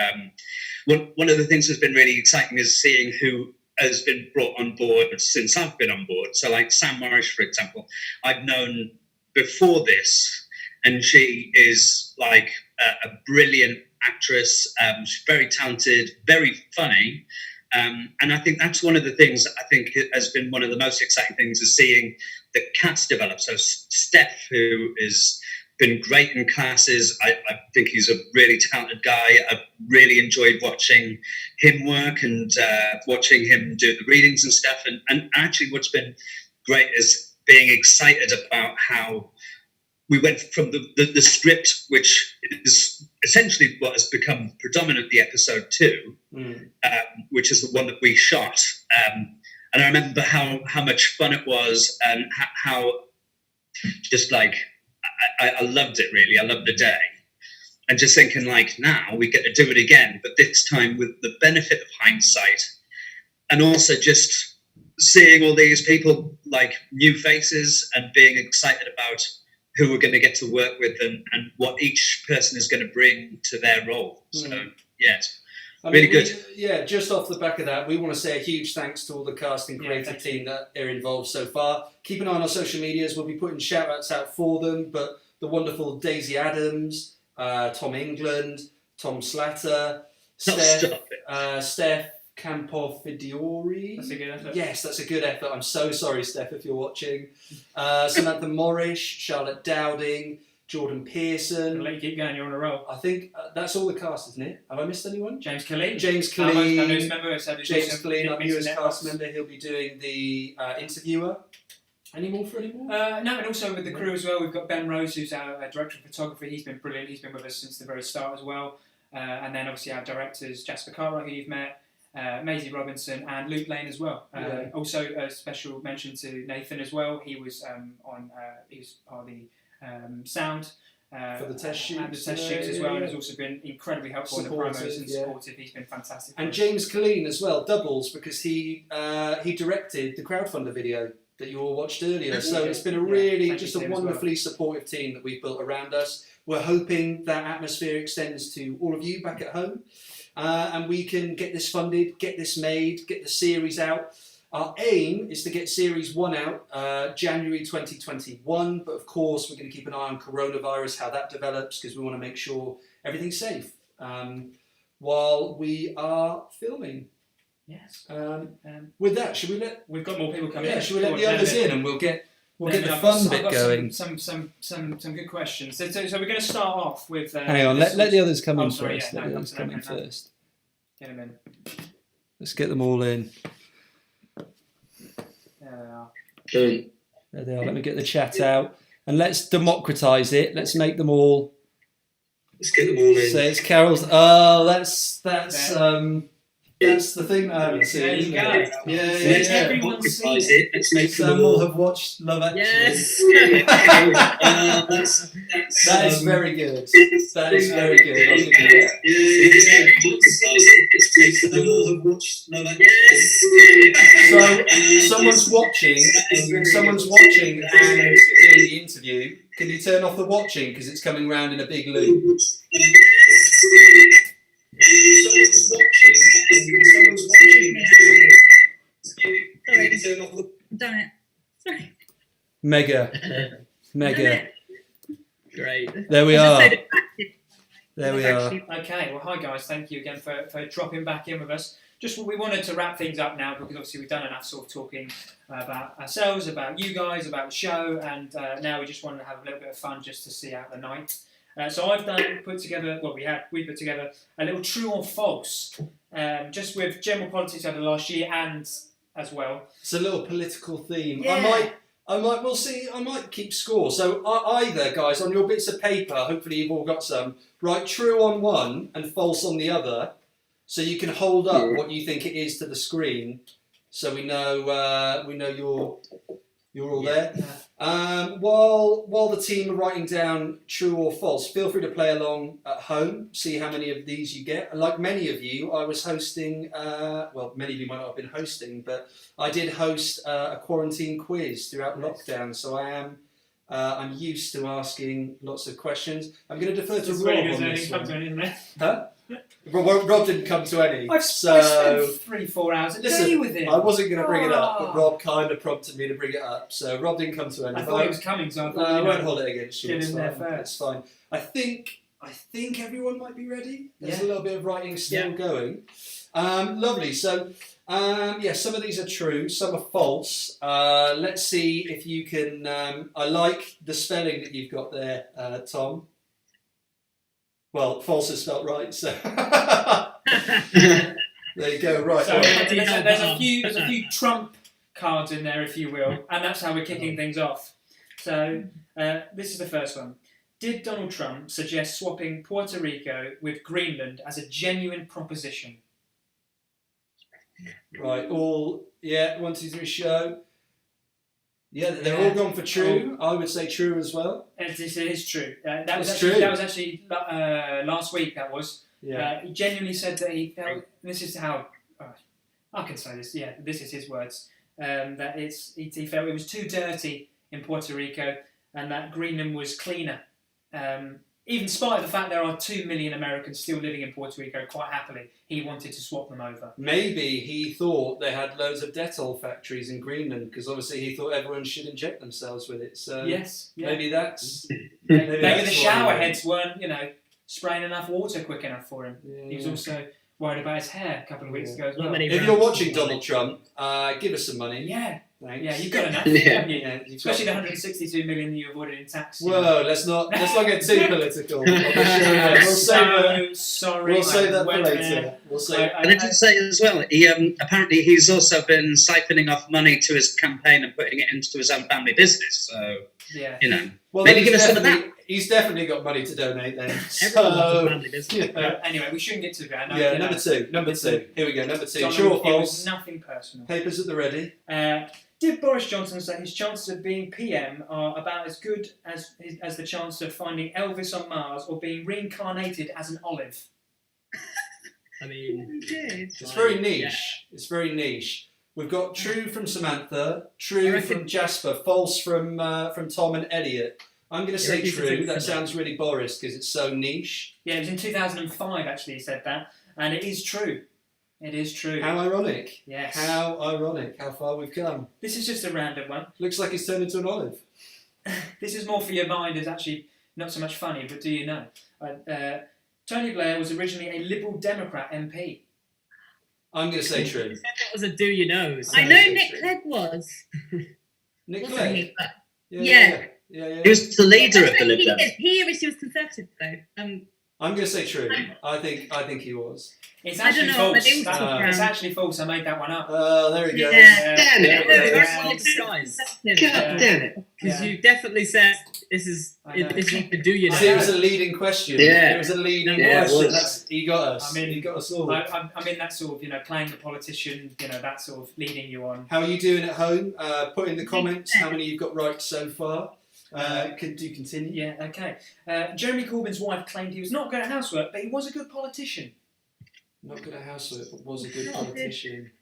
one of the things that's been really exciting is seeing who has been brought on board since I've been on board. So like Sam Morrish, for example, I've known before this, and she is like a brilliant actress. She's very talented, very funny. And I think that's one of the things that I think has been one of the most exciting things is seeing the cast develop. So Steph, who has been great in classes, I think he's a really talented guy. I've really enjoyed watching him work and watching him do the readings and stuff. And actually what's been great is being excited about how we went from the script, which is essentially what has become predominantly episode 2, which is the one that we shot. And I remember how much fun it was and how just like, I loved it really. I loved the day. And just thinking like, now we get to do it again, but this time with the benefit of hindsight and also just seeing all these people, like new faces and being excited about who we're going to get to work with and what each person is going to bring to their role. So, yes. Really good. Just off the back of that, we want to say a huge thanks to all the cast and creative team that are involved so far. Keep an eye on our social medias. We'll be putting shout-outs out for them, but the wonderful Daisy Adams, Tom England, Tom Slatter, Steph, Campofidiori. That's a good effort. Yes, that's a good effort. I'm so sorry, Steph, if you're watching. Samantha Morrish, Charlotte Dowding, Jordan Pearson. I'll let you keep going, you're on a roll. I think that's all the cast, isn't it? Have I missed anyone? James Killeen. James Our Killeen. newest member, so James also Killeen, our mixing newest networks. cast member. He'll be doing the interviewer. Any more? No, and also with the crew as well, we've got Ben Rose, who's our director of photography. He's been brilliant. He's been with us since the very start as well. And then obviously our directors, Jasper Cartwright, who you've met, Maisie Robinson, and Luke Lane as well. Also a special mention to Nathan as well. He was he was part of the sound. For the test shoots. And the test shoots as well, and has also been incredibly helpful in the promos and supportive. He's been fantastic. And James Killeen as well, doubles, because he directed the crowdfunder video that you all watched earlier. So it's been a really, just a wonderfully supportive team that we've built around us. We're hoping that atmosphere extends to all of you back at home, and we can get this funded, get this made, get the series out. Our aim is to get Series 1 out January 2021, but of course we're going to keep an eye on coronavirus, how that develops, because we want to make sure everything's safe while we are filming. Yes. With that, should we let... We've got more people coming in. Yeah, should we let the others in and we'll get the fun bit going? Some good questions. So we're going to start off with... Hang on, let the others come in sorry, first. yeah, Let the no, others come in first. Get them in. Let's get them all in. There they are. Boom. There they are. Let me get the chat out. And let's democratise it. Let's make them all... Let's get them all in. So it's Carol's... Oh, that's the thing that I haven't seen. There you go. Yeah. Everyone's seen it. it. Let's make them Some all. will have watched Love Actually. Yes. That is very good. That is very good. I'll give you that. Some will have watched Love Actually. So someone's watching and doing the interview. Can you turn off the watching because it's coming round in a big loop? Someone's watching. Sorry. Done it. Sorry. Mega. Great. There we are. There we are. Okay, well, hi guys. Thank you again for dropping back in with us. Just we wanted to wrap things up now because obviously we've done enough sort of talking about ourselves, about you guys, about the show, and now we just wanted to have a little bit of fun just to see out the night. So I've put together a little true or false, just with general politics over the last year and as well. It's a little political theme. Yeah. We'll see. I might keep score. So either, guys, on your bits of paper, hopefully you've all got some, write true on one and false on the other, so you can hold up what you think it is to the screen, so we know you're all there. While the team are writing down true or false, feel free to play along at home, see how many of these you get. And like many of you, I was hosting, many of you might not have been hosting, but I did host a quarantine quiz throughout lockdown, so I'm used to asking lots of questions. I'm going to defer to Rob on this one. Huh? Rob didn't come to any. I've spent 3-4 hours a day with him. I wasn't going to bring it up, but Rob kind of prompted me to bring it up. So Rob didn't come to any. I thought he was coming, so I thought I won't hold it against you. Get in there first. It's fine. I think everyone might be ready. There's a little bit of writing still going. Lovely. So some of these are true, some are false. Let's see if you can. I like the spelling that you've got there, Tom. Well, false is spelt right, so there you go. Right. So there's a few trump cards in there, if you will, and that's how we're kicking things off. So this is the first one. Did Donald Trump suggest swapping Puerto Rico with Greenland as a genuine proposition? Right. 1, 2, 3, show. Yeah, they're all gone for true. I would say true as well. It is true. That was actually last week. That was. Yeah. He genuinely said that he felt. This is how I can say this. Yeah, this is his words. That he felt it was too dirty in Puerto Rico, and that Greenland was cleaner. Even in spite of the fact there are 2 million Americans still living in Puerto Rico quite happily, he wanted to swap them over. Maybe he thought they had loads of Dettol factories in Greenland, because obviously he thought everyone should inject themselves with it. So maybe that's... maybe the shower heads weren't, spraying enough water quick enough for him. Yeah. He was also worried about his hair a couple of weeks ago as Not well. many If you're watching Donald Trump, give us some money. Yeah. Thanks. Yeah, you've got enough, Yeah. haven't you? Yeah, you've Especially got- the 162 million you avoided in tax. you Whoa, know. let's not get too political. We'll I'm save that. so sorry. We'll save I that for went later. there. We'll save. And I did say as well, he apparently he's also been siphoning off money to his campaign and putting it into his own family business. So, Yeah. you know, Well, maybe then give us some of that. he's definitely got money to donate then. Everyone wants a So, family business. yeah. Anyway, we shouldn't get too bad. No, Yeah, you know, number two. Here we go, number two. John, True or it was false? nothing personal. Papers at the ready. Did Boris Johnson say his chances of being PM are about as good as the chance of finding Elvis on Mars or being reincarnated as an olive? I mean, It's very niche. It's very niche. We've got true from Samantha, true from Jasper, false from Tom and Elliot. I'm going to say true. That sounds really Boris because it's so niche. Yeah, it was in 2005 actually he said that, and it is true. It is true. How ironic. Yes. How ironic. How far we've come. This is just a random one. Looks like he's turned into an olive. This is more for your mind. It's actually not so much funny, but do you know? Tony Blair was originally a Liberal Democrat MP. I'm going to say true. that was a do you know. So. I know Nick Clegg was. Nick Wasn't Clegg? he? But Yeah. He was the leader of the Lib Dems. He originally was Conservative though. I'm going to say true. I think he was. It's I don't actually know, but false. it was It's around. actually false. I made that one up. Oh, there we go. Yeah. Damn it. Disguise. God damn it. Because Yeah. you definitely said this is I know. this is the do you know. See, it was a leading question. Yeah. It was a leading Yeah, it question. was. He got us. I mean, he got us all. I'm in that sort of, playing the politician, that sort of leading you on. How are you doing at home? Put in the comments how many you've got right so far. Could you continue? Yeah, okay. Jeremy Corbyn's wife claimed he was not good at housework, but he was a good politician. Not good at housework, but was a good politician.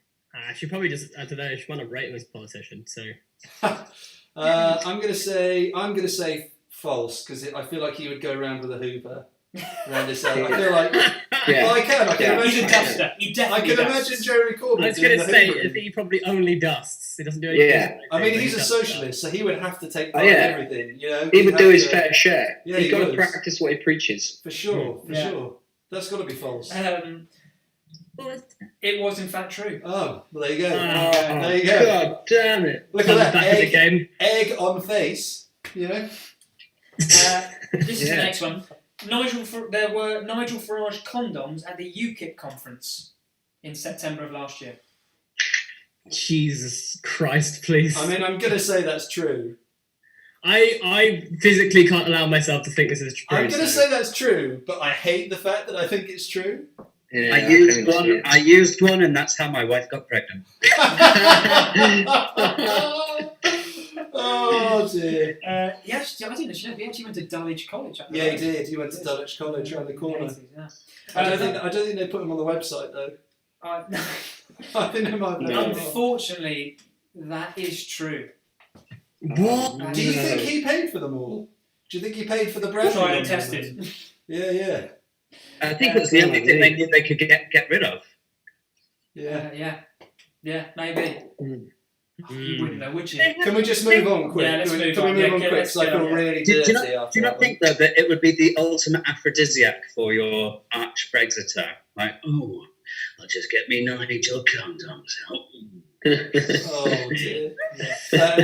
She probably just, I don't know, she won a rating as politician, so. I'm gonna say false because I feel like he would go around with a Hoover around his head. I feel like well, I can He's a imagine. duster. He I definitely can dusts. imagine Jeremy Corbyn. I was doing going to the say, I hoovering. think he probably only dusts. He doesn't do anything. Yeah. I mean, He he's a dusts socialist, so he would have to take part Oh, in yeah. everything. You know, He He'd would have do his to- fair share. Yeah, He's he got to would. practice what he preaches. For sure, for Yeah. sure. That's got to be false. It was in fact true. Oh, well, there you go. Oh, there you go. God damn it. Look Tom's at that back in the game. egg on face. You know. This is the Yeah. next one. There were Nigel Farage condoms at the UKIP conference in September of last year. Jesus Christ, please. I mean, I'm gonna say that's true. I physically can't allow myself to think this is true. I'm gonna say that's true, but I hate the fact that I think it's true. Yeah, I used one, and that's how my wife got pregnant. Oh dear. Yes, I didn't know. He actually went to Dulwich College. Yeah, he did. He went to Dulwich College around the corner. Yeah. I don't think they put him on the website though. I think they might. Unfortunately, that is true. What? Do you think he paid for them all? Do you think he paid for the brand? Tried and tested. Yeah. I think it was the only thing they knew they could get rid of. Yeah. Yeah, maybe. You wouldn't know, would you? Can we just move on quick? Yeah, let's move Can on. we move Yeah, on quick? let's So I go, feel yeah. really Do dirty you after not, do you not that think, though, that it would be the ultimate aphrodisiac for your arch-Brexiter? Like, oh, I'll just get me Nigel condoms out. Oh dear. That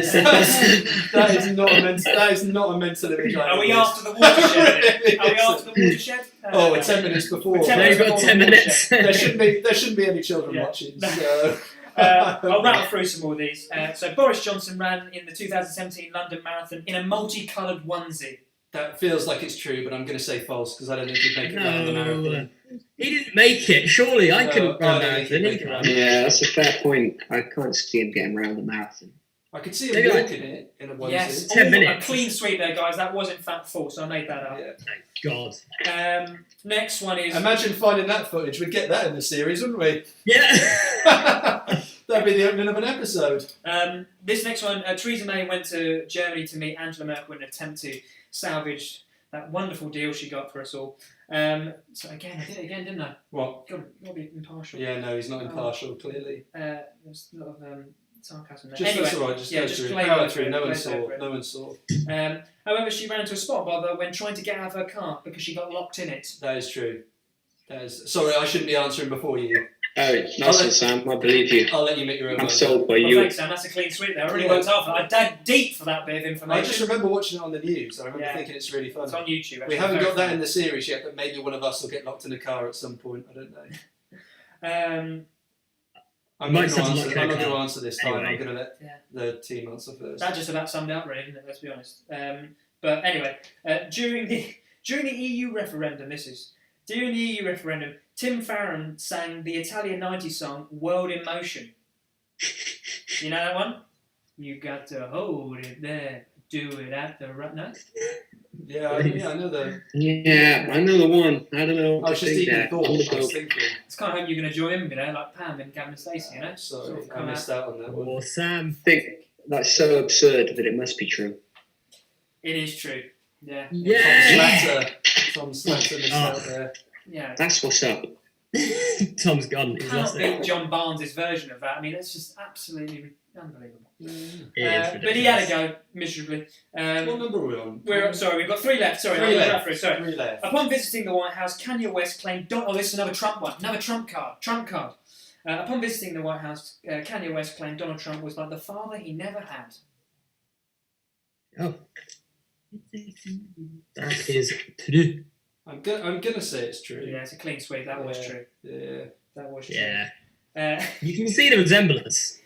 is not a mental image. Are we after the watershed? Are we after the watershed? Oh, we're 10 minutes before. Now you've got 10 minutes. There shouldn't be any children watching. So. I'll rattle through some more of these. So Boris Johnson ran in the 2017 London Marathon in a multicoloured onesie. That feels like it's true, but I'm going to say false because I don't think he'd make it round the marathon. No. He didn't make it. Surely I couldn't run I don't think he'd make it that. round. Yeah, that's a fair point. I can't see him getting around the marathon. I could see him Maybe walking it in a onesie. Yes, 10 minutes. A clean sweep there, guys. That was in fact false. I made that up. Yeah. God. Next one is. Imagine finding that footage. We'd get that in the series, wouldn't we? Yeah. That'd be the opening of an episode. This next one, Theresa May went to Germany to meet Angela Merkel in an attempt to salvage that wonderful deal she got for us all. So again, I did it again, didn't I? What? Got to be impartial. Yeah, no, he's not impartial, clearly. There's a lot of sarcasm there. Just anyway, that's all right, just go through. play Power over through. it, No one play saw. over it. No one saw. However, she ran into a spot bother when trying to get out of her car because she got locked in it. That is true. Sorry, I shouldn't be answering before you. Oh, nice one, Sam. I believe you. I'll let you make your own I'm mind. sold by Well, you. thanks, Sam. That's a clean sweep there. I really worked hard for that. I dug deep for that bit of information. I just remember watching it on the news. I remember thinking it's really fun. It's on YouTube. Actually. We haven't Very got that funny. in the series yet, but maybe one of us will get locked in a car at some point. I don't know. I'm not going to answer this time. Anyway. I'm going to let the team answer first. That just about summed it up, really, didn't it? Let's be honest. But anyway, during the EU referendum, during the EU referendum, Tim Farron sang the Italian 90s song "World in Motion." You know that one? You got to hold it there, do it at the right. No? Yeah, I know the. Yeah, I know the one. I don't know. I was just even thought. I was thinking. It's kind of hope you're going to join in, like Pam and Gavin and Stacey, you know? Sorry, I missed out on that one. Or Sam. I think that's so absurd that it must be true. It is true. Yeah. Tom Slatter missed out there. Yeah. That's what's up. Tom's gone. He's Can't lost beat it. John Barnes' version of that. I mean, it's just absolutely unbelievable. It is But he had to go miserably. What number are we on? We've got 3 left. Sorry, Three Sorry. left. Upon visiting the White House, Kanye West claimed. This is another Trump one. Another Trump card. Upon visiting the White House, Kanye West claimed Donald Trump was like the father he never had. Oh. That is true. I'm gonna say it's true. Yeah, it's a clean sweep. That was true. Yeah. That was true. Yeah. You can see the resemblance.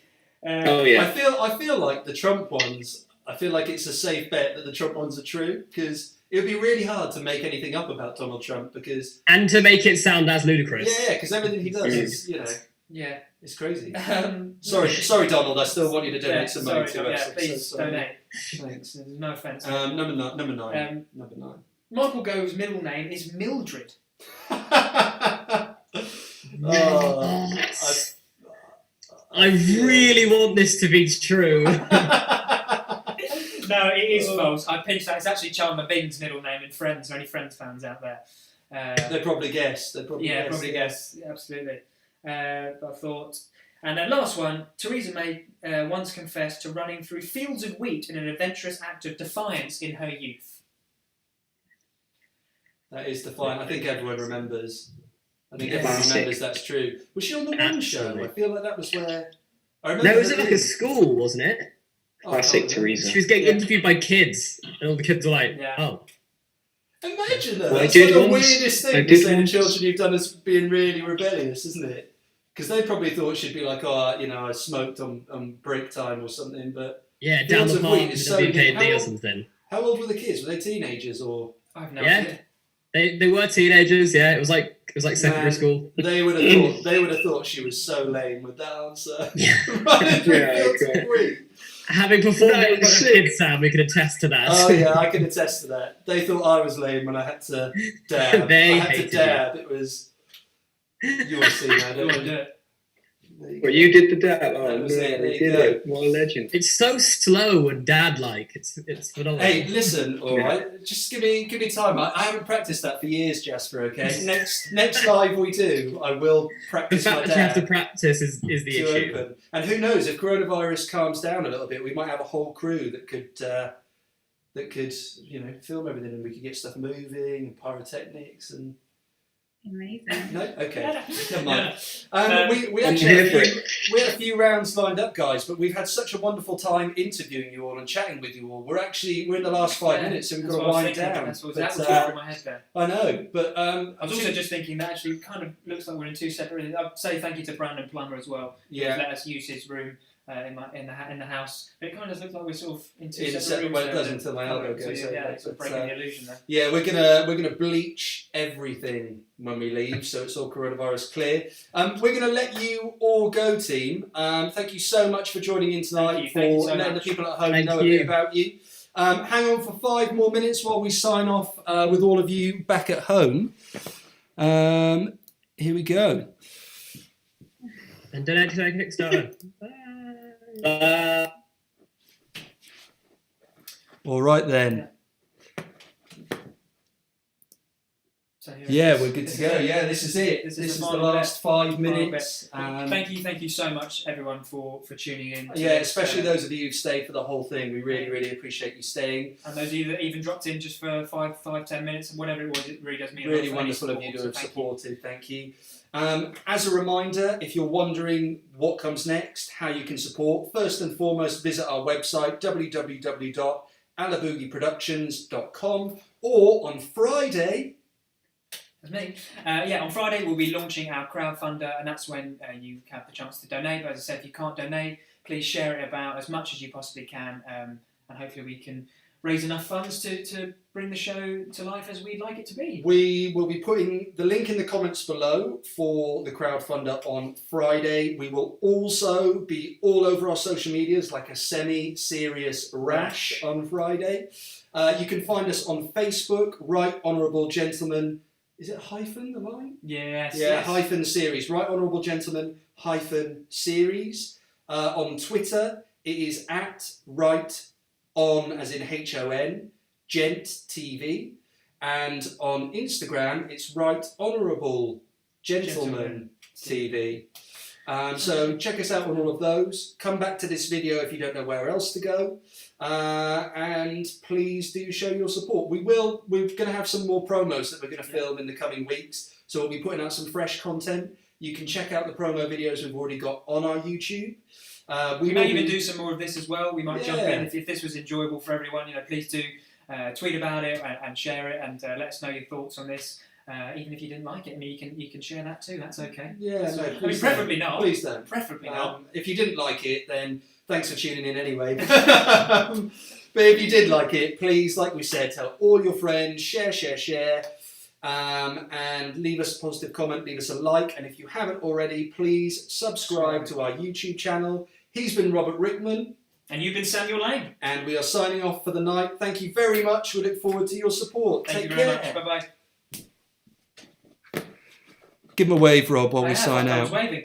Oh yeah. I feel like the Trump ones. I feel like it's a safe bet that the Trump ones are true because it would be really hard to make anything up about Donald Trump because. And to make it sound as ludicrous. Yeah, because everything he does is Yeah. It's crazy. Sorry, Donald. I still want you to donate some money to us. Yeah, please donate. Thanks. There's no offence. Number nine. Michael Gove's middle name is Mildred. I really want this to be true. No, it is false. I pinched that. It's actually Chandler Bing's middle name in Friends. Are any Friends fans out there? They probably guessed. Probably guess. Yeah, absolutely. But I thought. And then last one, Theresa May once confessed to running through fields of wheat in an adventurous act of defiance in her youth. That is defiant. I think everyone remembers. That's true. Was she on the One Show? I feel like that was where. I remember. No, it was like a school, wasn't it? Classic Theresa. She was getting interviewed by kids, and all the kids were like, "Oh." Imagine that. Well, That's like the weirdest thing to say to children you've done as being really rebellious, isn't it? Because they probably thought she'd be like, I smoked on break time or something, but yeah, down the park with a BKD or something. How old were the kids? Were they teenagers or? I've no idea. They were teenagers. Yeah, it was like secondary school. They would have thought she was so lame with that answer. Having performed it in front of kids, Sam, we can attest to that. Oh yeah, I can attest to that. They thought I was lame when I had to dab. It was. You want to see that? You want to do it? Well, you did the dab. Oh, no, they did it. What a legend. It's so slow and dad-like. It's phenomenal. Hey, listen, all right. Just give me time. I haven't practiced that for years, Jasper. Okay. Next live we do, I will practice. The fact that you have to practice is the issue. Open. And who knows if coronavirus calms down a little bit, we might have a whole crew that could film everything, and we could get stuff moving and pyrotechnics and. Amazing. No, okay, never mind. We actually we had a few rounds lined up, guys, but we've had such a wonderful time interviewing you all and chatting with you all. We're in the last 5 minutes, so we've got to wind down. That was in my head there. I know, but I was also just thinking that actually kind of looks like we're in 2 separate. I'd say thank you to Brandon Plummer as well. Yeah, let us use his room in the house. But it kind of looks like we're sort of in 2 separate rooms. Well, it does until my elbow goes. It's breaking the illusion there. Yeah, we're gonna bleach everything when we leave, so it's all coronavirus clear. We're gonna let you all go, team. Thank you so much for joining in tonight. Thank you so letting much. the people at home know a bit about you. Hang on for 5 more minutes while we sign off with all of you back at home. Here we go. And donate to our Kickstarter. All right then. So So Yeah, we're good to go. Yeah, this is it. This is the last 5 minutes. Thank you so much, everyone, for tuning in. Yeah, especially those of you who've stayed for the whole thing. We really appreciate you staying. And those of you that even dropped in just for 5-10 minutes, whatever it was, it really does mean a lot. Really wonderful of you to have supported. Thank you. As a reminder, if you're wondering what comes next, how you can support, first and foremost, visit our website, www.alaboogiproductions.com, or on Friday... That's me. On Friday we'll be launching our crowdfunder, and that's when you have the chance to donate. But as I said, if you can't donate, please share it about as much as you possibly can, and hopefully we can raise enough funds to bring the show to life as we'd like it to be. We will be putting the link in the comments below for the crowdfunder on Friday. We will also be all over our social medias like a semi-serious rash on Friday. You can find us on Facebook, Right Honourable Gentlemen. Is it hyphen, the line? Yes. Yeah, yes. hyphen series. Right Honourable Gentlemen hyphen series. On Twitter, it is at Right On, as in HON, Gent TV. And on Instagram, it's Right Honourable Gentleman TV. So check us out on all of those. Come back to this video if you don't know where else to go. And please do show your support. We're going to have some more promos that we're going to film in the coming weeks. So we'll be putting out some fresh content. You can check out the promo videos we've already got on our YouTube. We may even do some more of this as well. We might jump in if this was enjoyable for everyone. Please do tweet about it and share it, and let us know your thoughts on this. Even if you didn't like it, I mean, you can share that too. That's okay. Yeah, no, preferably not. Please don't. Preferably not. If you didn't like it, then thanks for tuning in anyway. But if you did like it, please, like we said, tell all your friends, share, and leave us a positive comment, leave us a like, and if you haven't already, please subscribe to our YouTube channel. He's been Robert Rickman. And you've been Samuel Lane. And we are signing off for the night. Thank you very much. We look forward to your support. Thank Take you very care. much. Bye-bye. Give him a wave, Rob, while we I sign was out. waving.